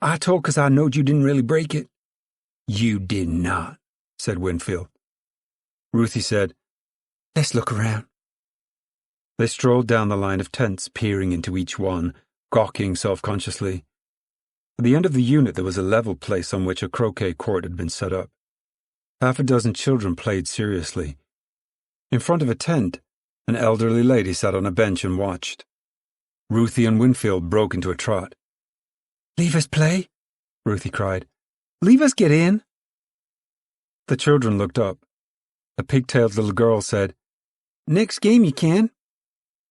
I told 'cause I knowed you didn't really break it." "You did not," said Winfield. Ruthie said, "Let's look around." They strolled down the line of tents, peering into each one, gawking self-consciously. At the end of the unit there was a level place on which a croquet court had been set up. 6 children played seriously. In front of a tent, an elderly lady sat on a bench and watched. Ruthie and Winfield broke into a trot. "Leave us play," Ruthie cried. "Leave us get in." The children looked up. A pigtailed little girl said, "Next game you can."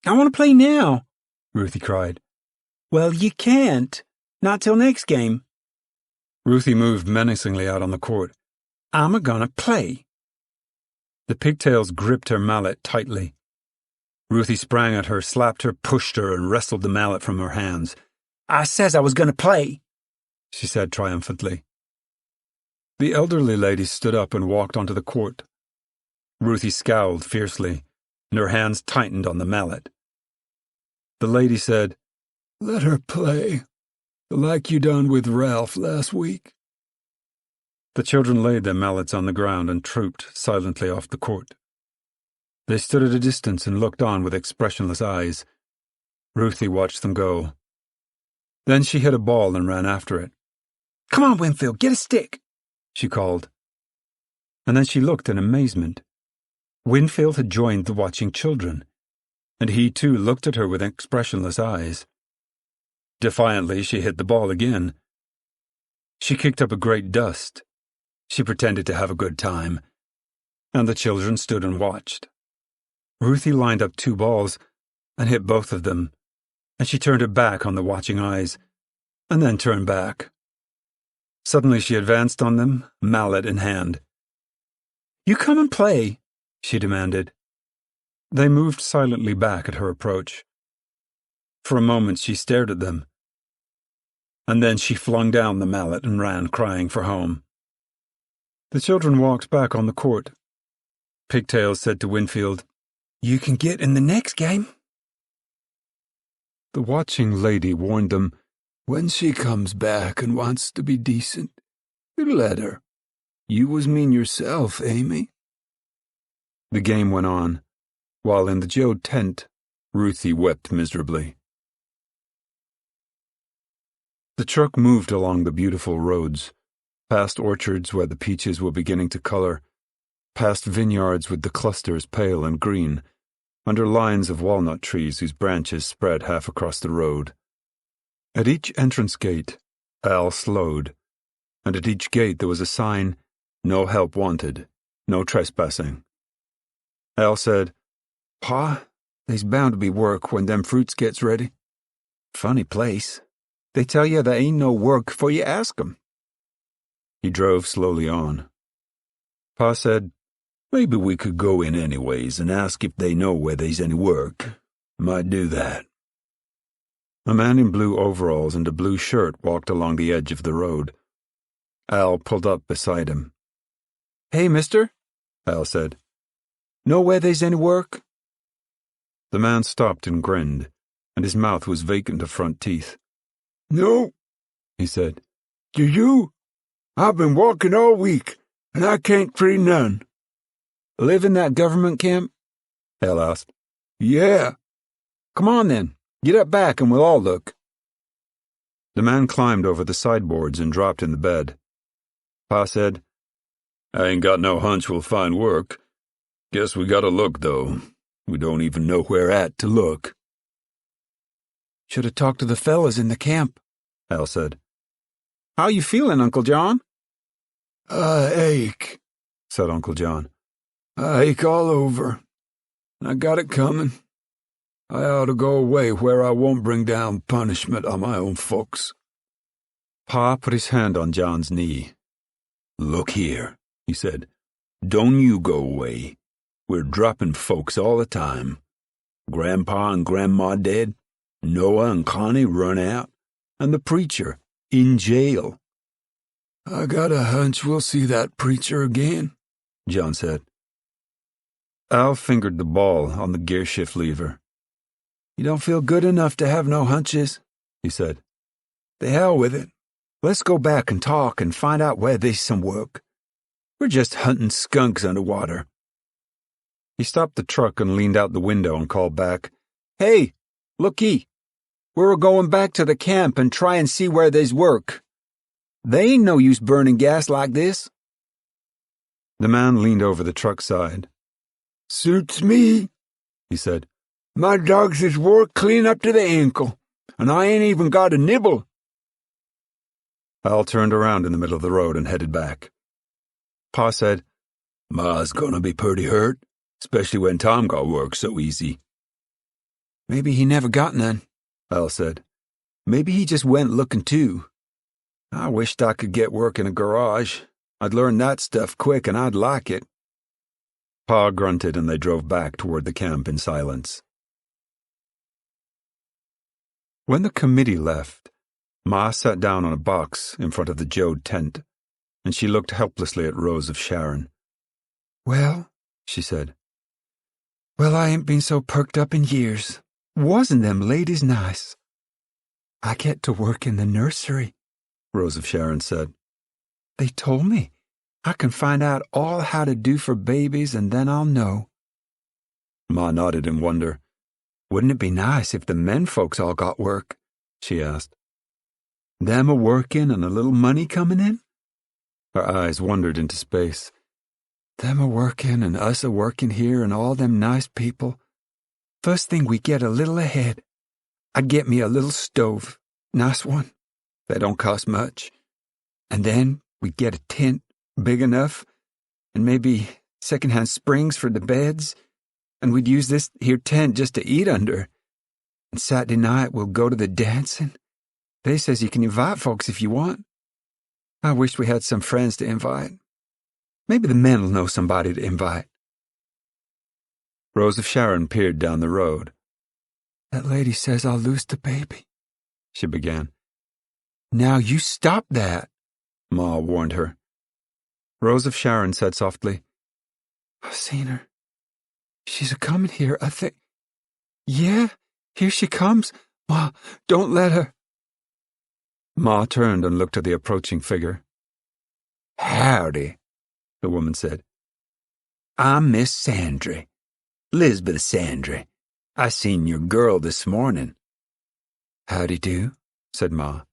"I want to play now," Ruthie cried. "Well, you can't. Not till next game." Ruthie moved menacingly out on the court. "I'm a-gonna play." The pigtails gripped her mallet tightly. Ruthie sprang at her, slapped her, pushed her, and wrestled the mallet from her hands. "I says I was gonna play," she said triumphantly. The elderly lady stood up and walked onto the court. Ruthie scowled fiercely, and her hands tightened on the mallet. The lady said, "Let her play, like you done with Ralph last week." The children laid their mallets on the ground and trooped silently off the court. They stood at a distance and looked on with expressionless eyes. Ruthie watched them go. Then she hit a ball and ran after it. "Come on, Winfield, get a stick," she called. And then she looked in amazement. Winfield had joined the watching children, and he too looked at her with expressionless eyes. Defiantly, she hit the ball again. She kicked up a great dust. She pretended to have a good time, and the children stood and watched. Ruthie lined up 2 balls and hit both of them, and she turned her back on the watching eyes, and then turned back. Suddenly she advanced on them, mallet in hand. "You come and play," she demanded. They moved silently back at her approach. For a moment she stared at them, and then she flung down the mallet and ran, crying for home. The children walked back on the court. Pigtails said to Winfield, "You can get in the next game." The watching lady warned them, "When she comes back and wants to be decent, you let her. You was mean yourself, Amy." The game went on, while in the Joad tent, Ruthie wept miserably. The truck moved along the beautiful roads, past orchards where the peaches were beginning to color, past vineyards with the clusters pale and green, under lines of walnut trees whose branches spread half across the road. At each entrance gate, Al slowed, and at each gate there was a sign, "No help wanted, no trespassing." Al said, "Pa, they's bound to be work when them fruits gets ready. Funny place. They tell you there ain't no work before you ask 'em." He drove slowly on. Pa said, "Maybe we could go in anyways and ask if they know where there's any work. Might do that." A man in blue overalls and a blue shirt walked along the edge of the road. Al pulled up beside him. "Hey, mister," Al said. "Know where there's any work?" The man stopped and grinned, and his mouth was vacant of front teeth. "No," he said. "Do you? I've been walking all week, and I can't free none." "Live in that government camp?" Al asked. "Yeah." "Come on, then. Get up back and we'll all look. The man climbed over the sideboards and dropped in the bed. Pa said, I ain't got no hunch we'll find work. Guess we gotta look, though. We don't even know where at to look. Should have talked to the fellas in the camp, Al said. How you feeling, Uncle John? I ache, said Uncle John. I ache all over. I got it coming. I ought to go away where I won't bring down punishment on my own folks. Pa put his hand on John's knee. Look here, he said. Don't you go away. We're dropping folks all the time. Grandpa and Grandma dead, Noah and Connie run out, and the preacher in jail. I got a hunch we'll see that preacher again, John said. Al fingered the ball on the gear shift lever. You don't feel good enough to have no hunches, he said. The hell with it. Let's go back and talk and find out where there's some work. We're just hunting skunks underwater. He stopped the truck and leaned out the window and called back, Hey, looky. We're going back to the camp and try and see where there's work. They ain't no use burning gas like this. The man leaned over the truck side. Suits me, he said. My dogs is work clean up to the ankle, and I ain't even got a nibble. Al turned around in the middle of the road and headed back. Pa said, Ma's gonna be pretty hurt, especially when Tom got work so easy. Maybe he never got none, Al said. Maybe he just went looking too. I wished I could get work in a garage. I'd learn that stuff quick and I'd like it. Pa grunted and they drove back toward the camp in silence. When the committee left, Ma sat down on a box in front of the Joad tent, and she looked helplessly at Rose of Sharon. Well, she said. Well, I ain't been so perked up in years. Wasn't them ladies nice? I get to work in the nursery, Rose of Sharon said. They told me I can find out all how to do for babies and then I'll know. Ma nodded in wonder. Wouldn't it be nice if the men folks all got work? She asked. Them a-working and a little money coming in? Her eyes wandered into space. Them a-working and us a-working here and all them nice people. First thing we get a little ahead. I'd get me a little stove, nice one. They don't cost much. And then we'd get a tent big enough and maybe second-hand springs for the beds. And we'd use this here tent just to eat under. And Saturday night we'll go to the dancing. They says you can invite folks if you want. I wish we had some friends to invite. Maybe the men'll know somebody to invite. Rose of Sharon peered down the road. That lady says I'll lose the baby, she began. Now you stop that, Ma warned her. Rose of Sharon said softly, I've seen her. She's a-comin' here, I think. Yeah, here she comes. Ma, don't let her. Ma turned and looked at the approaching figure. Howdy, the woman said. I'm Miss Sandry, Lisbeth Sandry. I seen your girl this morning. Howdy do, said Ma.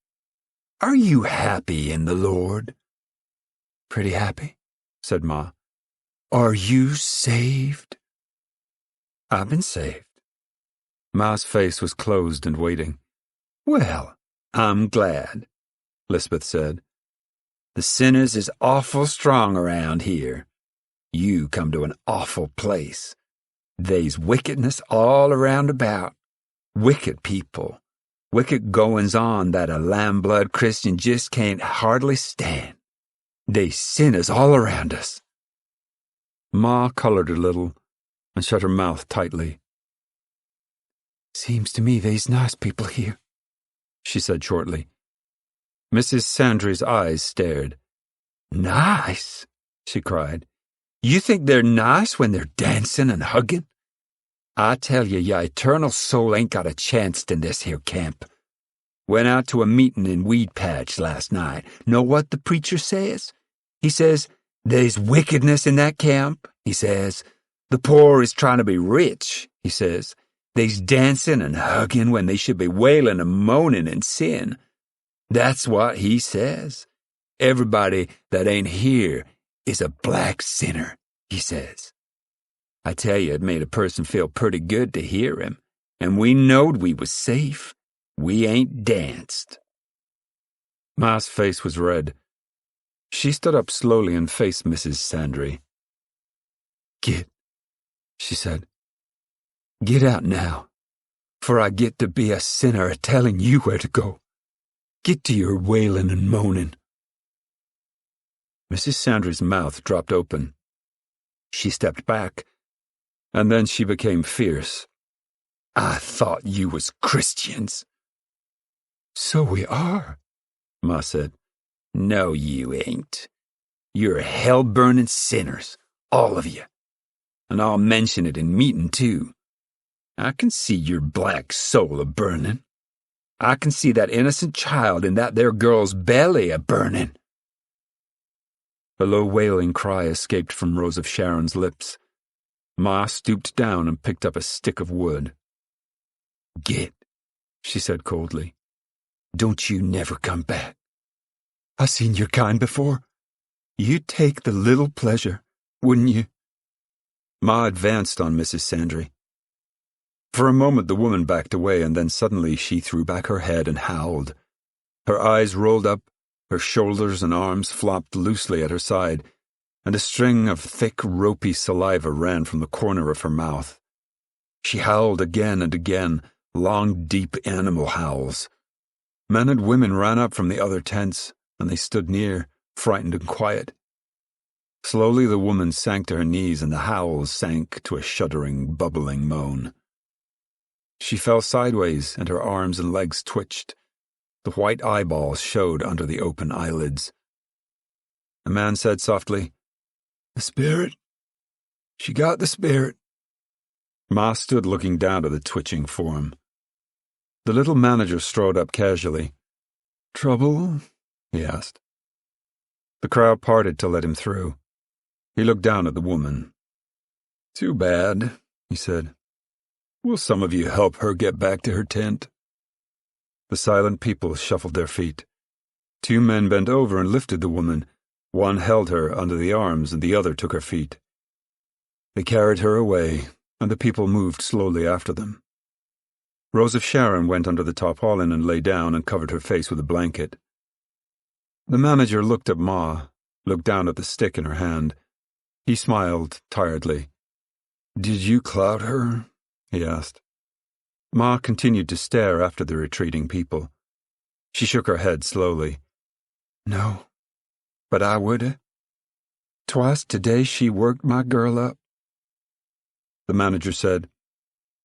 Are you happy in the Lord? Pretty happy, said Ma. Are you saved? I've been saved. Ma's face was closed and waiting. Well, I'm glad, Lisbeth said. The sinners is awful strong around here. You come to an awful place. They's wickedness all around about. Wicked people. Wicked goings-on that a lamb-blood Christian just can't hardly stand. They's sinners all around us. Ma colored a little and shut her mouth tightly. Seems to me they's nice people here, she said shortly. Mrs. Sandry's eyes stared. Nice, she cried. You think they're nice when they're dancing and hugging? I tell you, your eternal soul ain't got a chance in this here camp. Went out to a meeting in Weed Patch last night. Know what the preacher says? He says, there's wickedness in that camp, he says. The poor is trying to be rich, he says. They's dancing and hugging when they should be wailing and moaning in sin. That's what he says. Everybody that ain't here is a black sinner, he says. I tell you, it made a person feel pretty good to hear him, and we knowed we was safe. We ain't danced. Ma's face was red. She stood up slowly and faced Mrs. Sandry. "Get," she said. "Get out now, for I get to be a sinner a telling you where to go. Get to your wailing and moaning." Mrs. Sandry's mouth dropped open. She stepped back, and then she became fierce. "I thought you was Christians." "So we are," Ma said. "No, you ain't. You're hell-burning sinners, all of you. And I'll mention it in meeting, too. I can see your black soul a-burning. I can see that innocent child in that there girl's belly a-burning." A low wailing cry escaped from Rose of Sharon's lips. Ma stooped down and picked up a stick of wood. "Get," she said coldly. "Don't you never come back. I seen your kind before. You'd take the little pleasure, wouldn't you?" Ma advanced on Mrs. Sandry. For a moment the woman backed away, and then suddenly she threw back her head and howled. Her eyes rolled up, her shoulders and arms flopped loosely at her side, and a string of thick, ropey saliva ran from the corner of her mouth. She howled again and again, long, deep animal howls. Men and women ran up from the other tents, and they stood near, frightened and quiet. Slowly the woman sank to her knees, and the howls sank to a shuddering, bubbling moan. She fell sideways, and her arms and legs twitched. The white eyeballs showed under the open eyelids. A man said softly, "The spirit. She got the spirit." Ma stood looking down at the twitching form. The little manager strode up casually. "Trouble?" he asked. The crowd parted to let him through. He looked down at the woman. "Too bad," he said. "Will some of you help her get back to her tent?" The silent people shuffled their feet. Two men bent over and lifted the woman. One held her under the arms and the other took her feet. They carried her away, and the people moved slowly after them. Rose of Sharon went under the tarpaulin and lay down and covered her face with a blanket. The manager looked at Ma, looked down at the stick in her hand. He smiled tiredly. "Did you clout her?" he asked. Ma continued to stare after the retreating people. She shook her head slowly. "No, but I woulda. Twice today she worked my girl up." The manager said,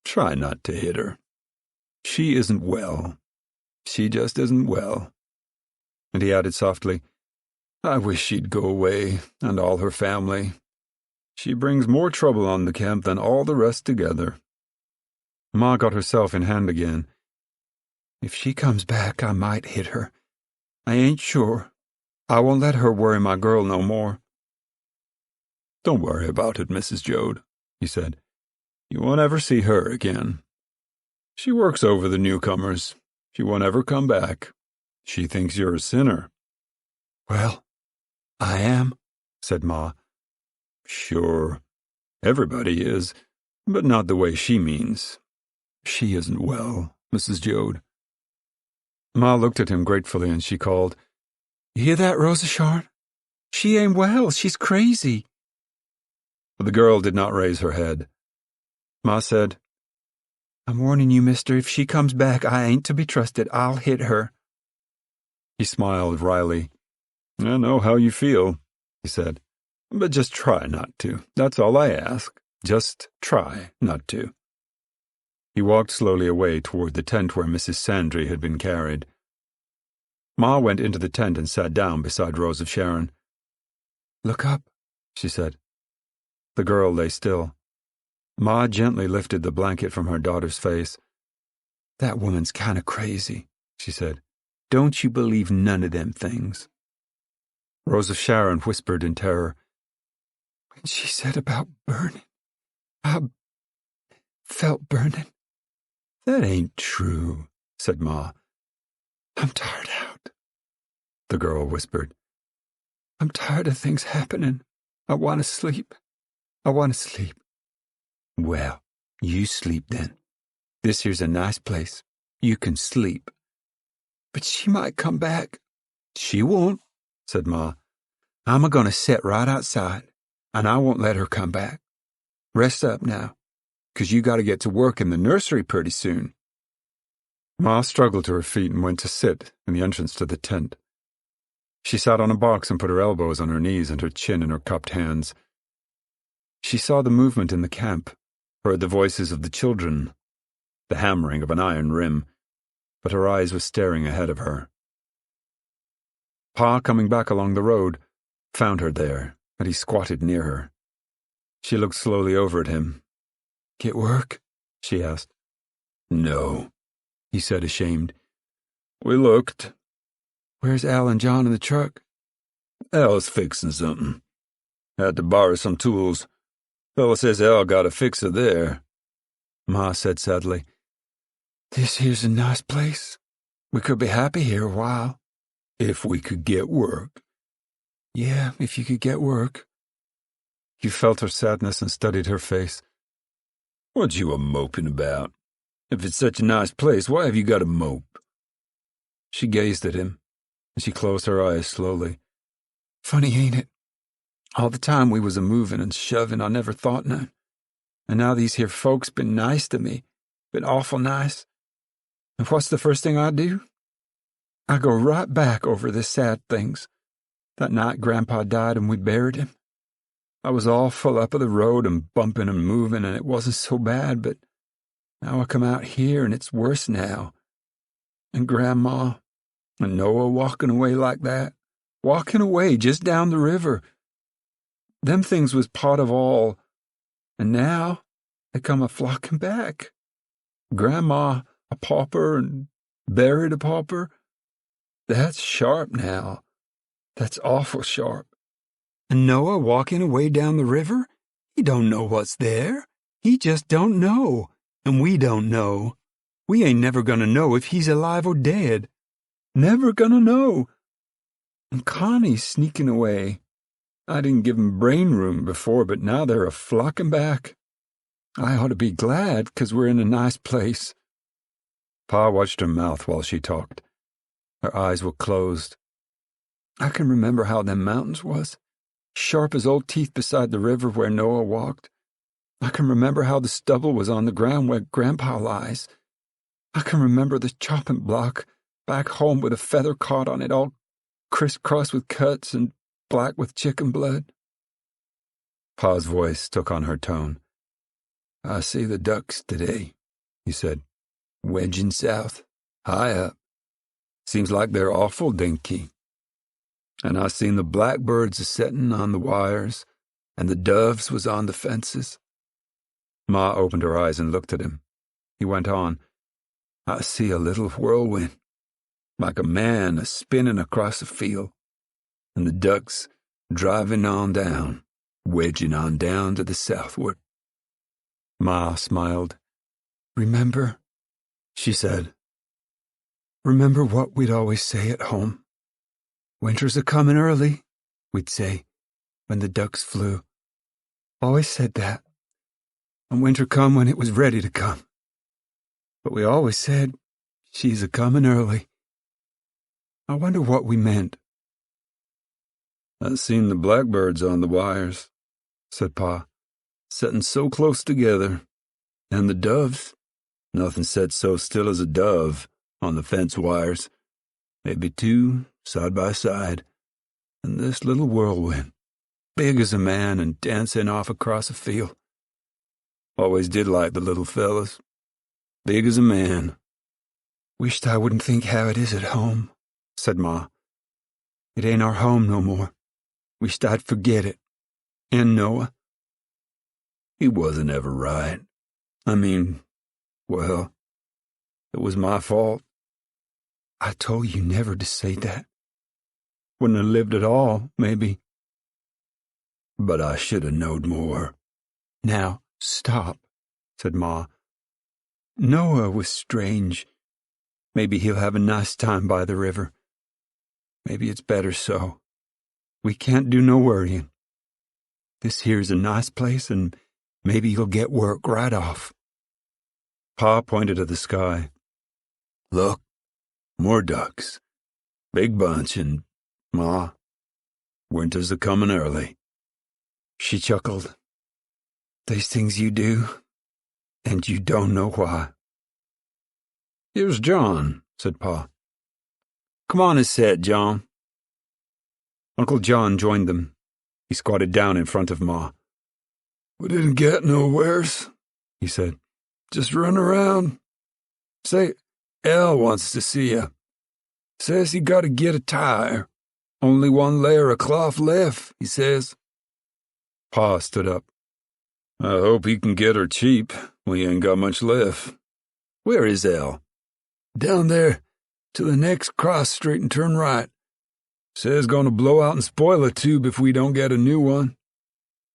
"Try not to hit her. She isn't well. She just isn't well." And he added softly, "I wish she'd go away, and all her family. She brings more trouble on the camp than all the rest together." Ma got herself in hand again. "If she comes back, I might hit her. I ain't sure. I won't let her worry my girl no more." "Don't worry about it, Mrs. Joad," he said. "You won't ever see her again. She works over the newcomers. She won't ever come back. She thinks you're a sinner." "Well, I am," said Ma. "Sure, everybody is, but not the way she means. She isn't well, Mrs. Joad." Ma looked at him gratefully and she called, "You hear that, Rosa Sharon? She ain't well. She's crazy." But the girl did not raise her head. Ma said, "I'm warning you, mister, if she comes back, I ain't to be trusted. I'll hit her." He smiled wryly. "I know how you feel," he said, "but just try not to. That's all I ask. Just try not to." He walked slowly away toward the tent where Mrs. Sandry had been carried. Ma went into the tent and sat down beside Rose of Sharon. "Look up," she said. The girl lay still. Ma gently lifted the blanket from her daughter's face. "That woman's kind of crazy," she said. "Don't you believe none of them things." Rose of Sharon whispered in terror, "When she said about burning, I felt burning." That ain't true, said Ma. I'm tired out, the girl whispered. I'm tired of things happening. I want to sleep. I want to sleep. Well, you sleep then. This here's a nice place. You can sleep. But she might come back. She won't, said Ma. I'm a-gonna set right outside, and I won't let her come back. Rest up now, 'cause you gotta get to work in the nursery pretty soon. Ma struggled to her feet and went to sit in the entrance to the tent. She sat on a box and put her elbows on her knees and her chin in her cupped hands. She saw the movement in the camp, heard the voices of the children, the hammering of an iron rim, but her eyes were staring ahead of her. Pa, coming back along the road, found her there, and he squatted near her. She looked slowly over at him. Get work? She asked. No, he said, ashamed. We looked. Where's Al and John in the truck? Al's fixing something. Had to borrow some tools. Fella says Al got a fixer there. Ma said sadly. This here's a nice place. We could be happy here a while. If we could get work. Yeah, if you could get work. He felt her sadness and studied her face. What you a-moping about? If it's such a nice place, why have you got to mope? She gazed at him, and she closed her eyes slowly. Funny, ain't it? All the time we was a-moving and shoving, I never thought none. And now these here folks been nice to me, been awful nice. And what's the first thing I do? I go right back over the sad things. That night Grandpa died and we buried him. I was all full up of the road and bumping and moving, and it wasn't so bad, but now I come out here and it's worse now. And Grandma and Noah walking away like that, walking away just down the river. Them things was part of all, and now they come a-flocking back. Grandma a pauper and buried a pauper. That's sharp now. That's awful sharp. And Noah walking away down the river? He don't know what's there. He just don't know. And we don't know. We ain't never gonna know if he's alive or dead. Never gonna know. And Connie's sneaking away. I didn't give 'em brain room before, but now they're a-flocking back. I ought to be glad, 'cause we're in a nice place. Pa watched her mouth while she talked. Her eyes were closed. I can remember how them mountains was, sharp as old teeth beside the river where Noah walked. I can remember how the stubble was on the ground where Grandpa lies. I can remember the chopping block back home with a feather caught on it, all crisscrossed with cuts and black with chicken blood. Pa's voice took on her tone. I see the ducks today, he said, wedging south, high up. Seems like they're awful dinky. And I seen the blackbirds a-settin' on the wires, and the doves was on the fences. Ma opened her eyes and looked at him. He went on. I see a little whirlwind, like a man a-spinning across a field, and the ducks driving on down, wedging on down to the southward. Ma smiled. Remember, she said. Remember what we'd always say at home. Winter's a-comin' early, we'd say, when the ducks flew. Always said that. And winter come when it was ready to come. But we always said, she's a-comin' early. I wonder what we meant. I seen the blackbirds on the wires, said Pa, settin' so close together. And the doves, nothing set so still as a dove on the fence wires. Maybe two, side by side. And this little whirlwind, big as a man and dancing off across a field. Always did like the little fellas. Big as a man. Wished I wouldn't think how it is at home, said Ma. It ain't our home no more. Wished I'd forget it. And Noah. He wasn't ever right. I mean, well, it was my fault. I told you never to say that. Wouldn't have lived at all, maybe. But I should have knowed more. Now, stop, said Ma. Noah was strange. Maybe he'll have a nice time by the river. Maybe it's better so. We can't do no worrying. This here's a nice place, and maybe you'll get work right off." Pa pointed at the sky. "Look, more ducks. Big bunch, and, Ma, winter's a-comin' early." She chuckled. "These things you do, and you don't know why." "Here's John," said Pa. "Come on and sit, John." Uncle John joined them. He squatted down in front of Ma. "We didn't get nowheres," he said. "Just run around. Say, Al wants to see you. Says he got to get a tire. Only one layer of cloth left, he says." Pa stood up. "I hope he can get her cheap. We ain't got much left. Where is Al?" "Down there, to the next cross street and turn right. Says gonna blow out and spoil a tube if we don't get a new one."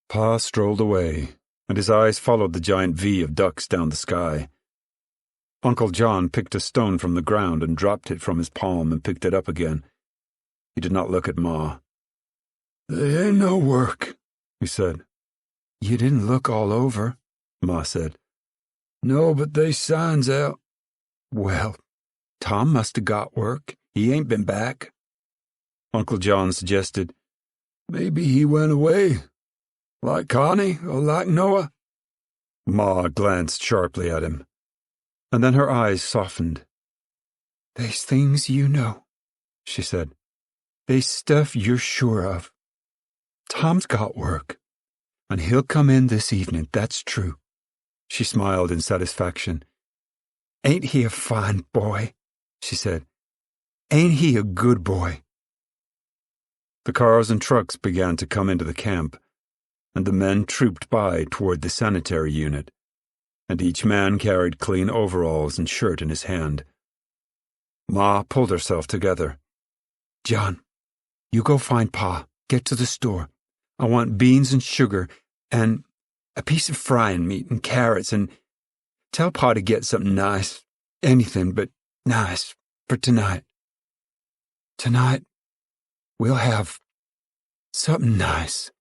Pa strolled away, and his eyes followed the giant V of ducks down the sky. Uncle John picked a stone from the ground and dropped it from his palm and picked it up again. He did not look at Ma. "They ain't no work," he said. "You didn't look all over," Ma said. "No, but they signs out." "Well, Tom must have got work. He ain't been back." Uncle John suggested, "Maybe he went away. Like Connie or like Noah." Ma glanced sharply at him, and then her eyes softened. "They's things you know," she said. "They's stuff you're sure of. Tom's got work, and he'll come in this evening, that's true." She smiled in satisfaction. "Ain't he a fine boy?" she said. "Ain't he a good boy?" The cars and trucks began to come into the camp, and the men trooped by toward the sanitary unit, and each man carried clean overalls and shirt in his hand. Ma pulled herself together. "John, you go find Pa. Get to the store. I want beans and sugar and a piece of frying meat and carrots, and tell Pa to get something nice, anything but nice, for tonight. Tonight, we'll have something nice."